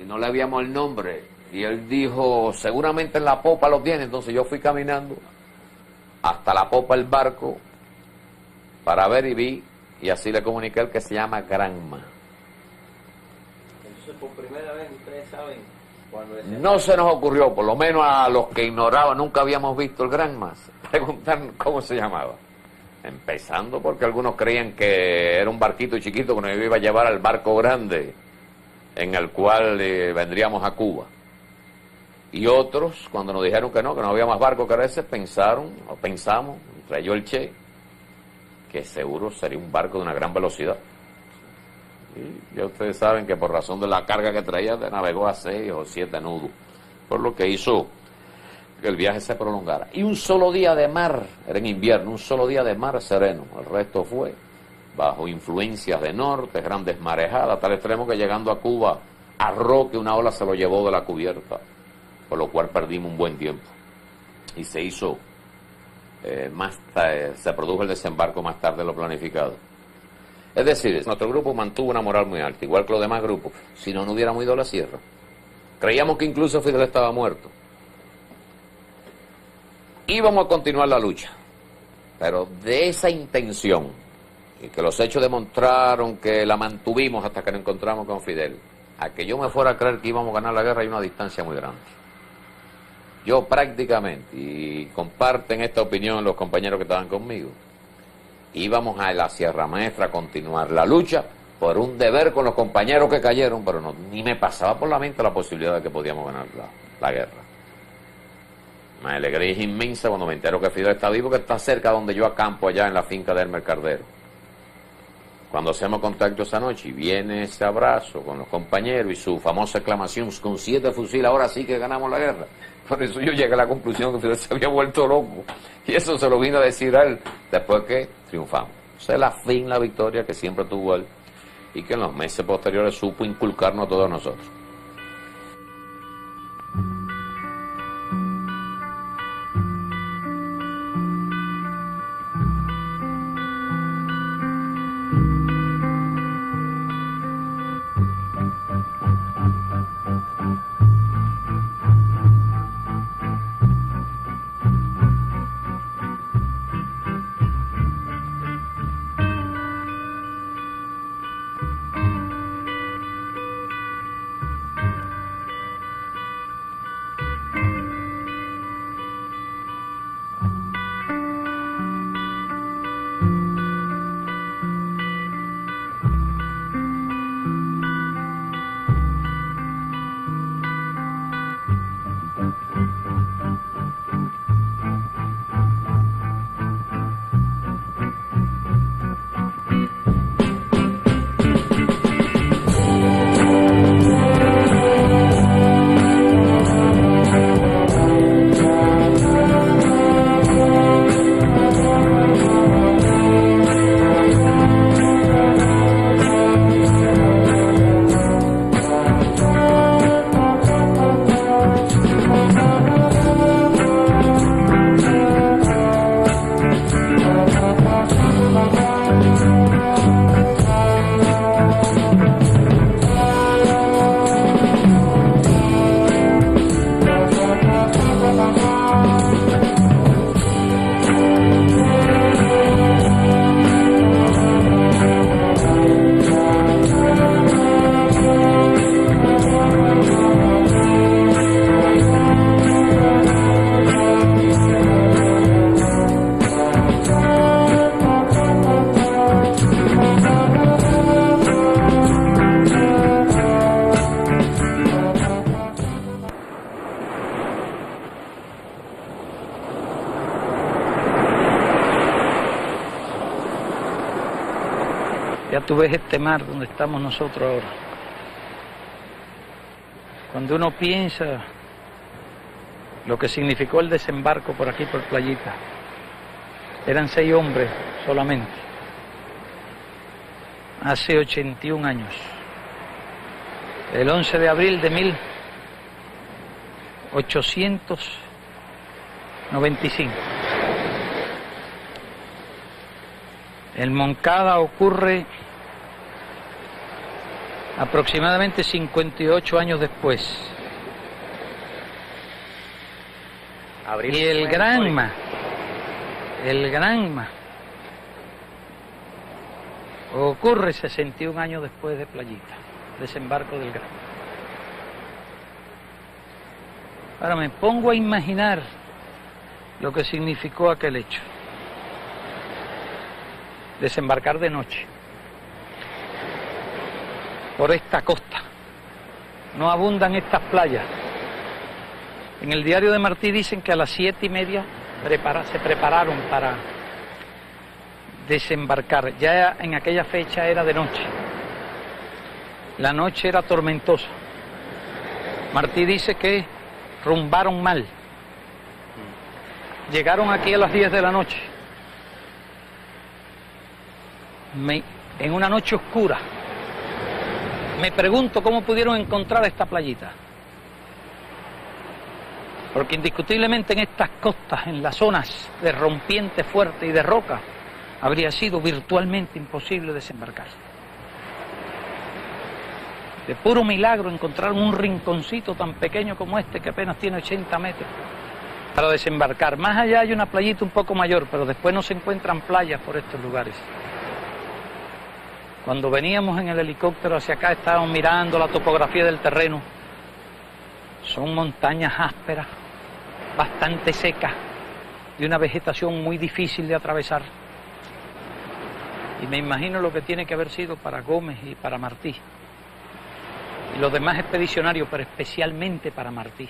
y no le habíamos el nombre, y él dijo, seguramente en la popa lo tiene. Entonces yo fui caminando hasta la popa del barco para ver y vi, y así le comuniqué el que se llama Granma. Entonces por primera vez ustedes saben cuando No se nos ocurrió, por lo menos a los que ignoraban, nunca habíamos visto el Granma, preguntar cómo se llamaba. Empezando porque algunos creían que era un barquito chiquito que nos iba a llevar al barco grande en el cual vendríamos a Cuba. Y otros, cuando nos dijeron que no había más barco que ese, pensamos, entre yo el Che, que seguro sería un barco de una gran velocidad. Y ya ustedes saben que por razón de la carga que traía, navegó a 6 o 7 nudos, por lo que hizo que el viaje se prolongara. Y un solo día de mar, era en invierno, un solo día de mar sereno. El resto fue bajo influencias de norte, grandes marejadas, tal extremo que llegando a Cuba, a Roque, una ola se lo llevó de la cubierta, por lo cual perdimos un buen tiempo. Y se hizo, se produjo el desembarco más tarde de lo planificado. Es decir, nuestro grupo mantuvo una moral muy alta, igual que los demás grupos, si no, no hubiéramos ido a la sierra. Creíamos que incluso Fidel estaba muerto. Íbamos a continuar la lucha, pero de esa intención, y que los hechos demostraron que la mantuvimos hasta que nos encontramos con Fidel, a que yo me fuera a creer que íbamos a ganar la guerra hay una distancia muy grande. Yo prácticamente, y comparten esta opinión los compañeros que estaban conmigo, íbamos a la Sierra Maestra a continuar la lucha por un deber con los compañeros que cayeron, pero no, ni me pasaba por la mente la posibilidad de que podíamos ganar la guerra. Me alegría es inmensa cuando me entero que Fidel está vivo, que está cerca donde yo acampo, allá en la finca de Hermes Cardero. Cuando hacemos contacto esa noche y viene ese abrazo con los compañeros y su famosa exclamación, con 7 fusiles, ahora sí que ganamos la guerra. Por eso yo llegué a la conclusión que Fidel se había vuelto loco. Y eso se lo vino a decir a él después que triunfamos. Esa es la victoria que siempre tuvo él y que en los meses posteriores supo inculcarnos a todos nosotros. tú ves este mar donde estamos nosotros ahora, cuando uno piensa lo que significó el desembarco por aquí, por Playita, eran 6 hombres solamente, hace 81 años, el 11 de abril de 1895. El Moncada ocurre aproximadamente 58 años después. Abril, y el Granma ocurre 61 años después de Playita, desembarco del Granma. Ahora me pongo a imaginar lo que significó aquel hecho. Desembarcar de noche por esta costa. No abundan estas playas. En el diario de Martí dicen que a las 7:30 se prepararon para desembarcar. Ya en aquella fecha era de noche. La noche era tormentosa. Martí dice que rumbaron mal. Llegaron aquí a las 10 de la noche. En una noche oscura. Me pregunto cómo pudieron encontrar esta playita. Porque indiscutiblemente en estas costas, en las zonas de rompiente fuerte y de roca, habría sido virtualmente imposible desembarcar. De puro milagro encontraron un rinconcito tan pequeño como este, que apenas tiene 80 metros, para desembarcar. Más allá hay una playita un poco mayor, pero después no se encuentran playas por estos lugares. Cuando veníamos en el helicóptero hacia acá, estábamos mirando la topografía del terreno. Son montañas ásperas, bastante secas, de una vegetación muy difícil de atravesar. Y me imagino lo que tiene que haber sido para Gómez y para Martí, y los demás expedicionarios, pero especialmente para Martí.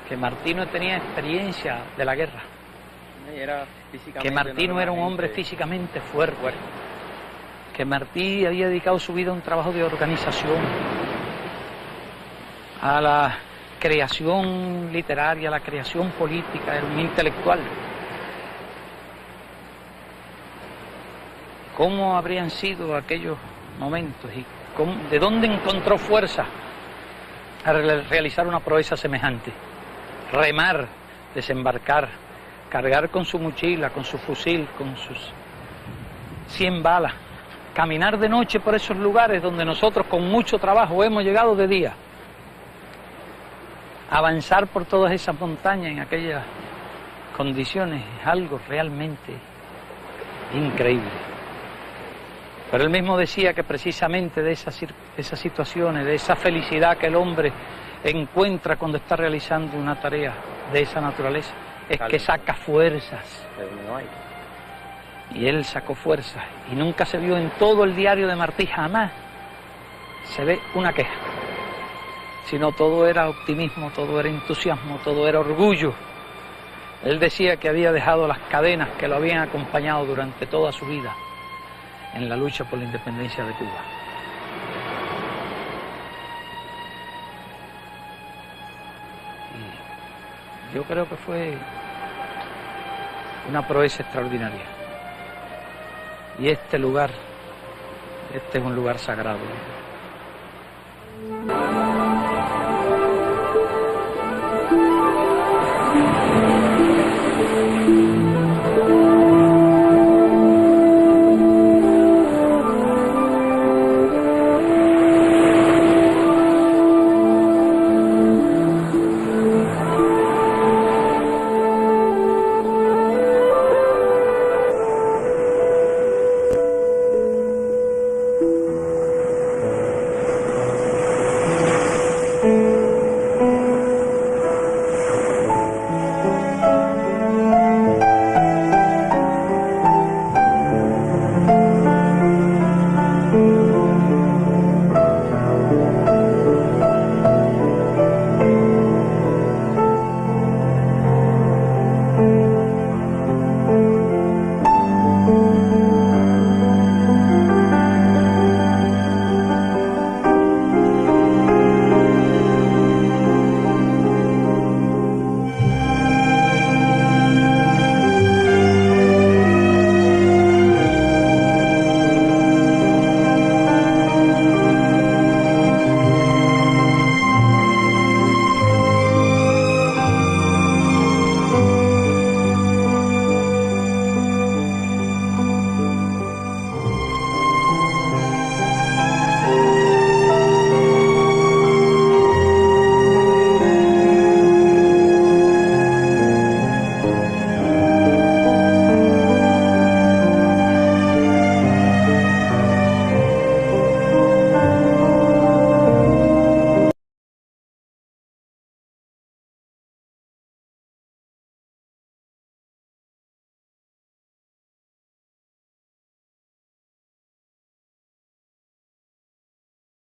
Que Martí no tenía experiencia de la guerra. Que Martí no era un hombre físicamente fuerte. Que Martí había dedicado su vida a un trabajo de organización, a la creación literaria, a la creación política, era un intelectual. ¿Cómo habrían sido aquellos momentos y de dónde encontró fuerza a realizar una proeza semejante? Remar, desembarcar, cargar con su mochila, con su fusil, con sus 100 balas, caminar de noche por esos lugares donde nosotros con mucho trabajo hemos llegado de día, avanzar por todas esas montañas en aquellas condiciones es algo realmente increíble. Pero él mismo decía que precisamente de esas situaciones, de esa felicidad que el hombre encuentra cuando está realizando una tarea de esa naturaleza, es que saca fuerzas. Y él sacó fuerzas, y nunca se vio en todo el diario de Martí, jamás se ve una queja, sino todo era optimismo, todo era entusiasmo, todo era orgullo. Él decía que había dejado las cadenas que lo habían acompañado durante toda su vida en la lucha por la independencia de Cuba. Y yo creo que fue una proeza extraordinaria. Y este lugar, este es un lugar sagrado.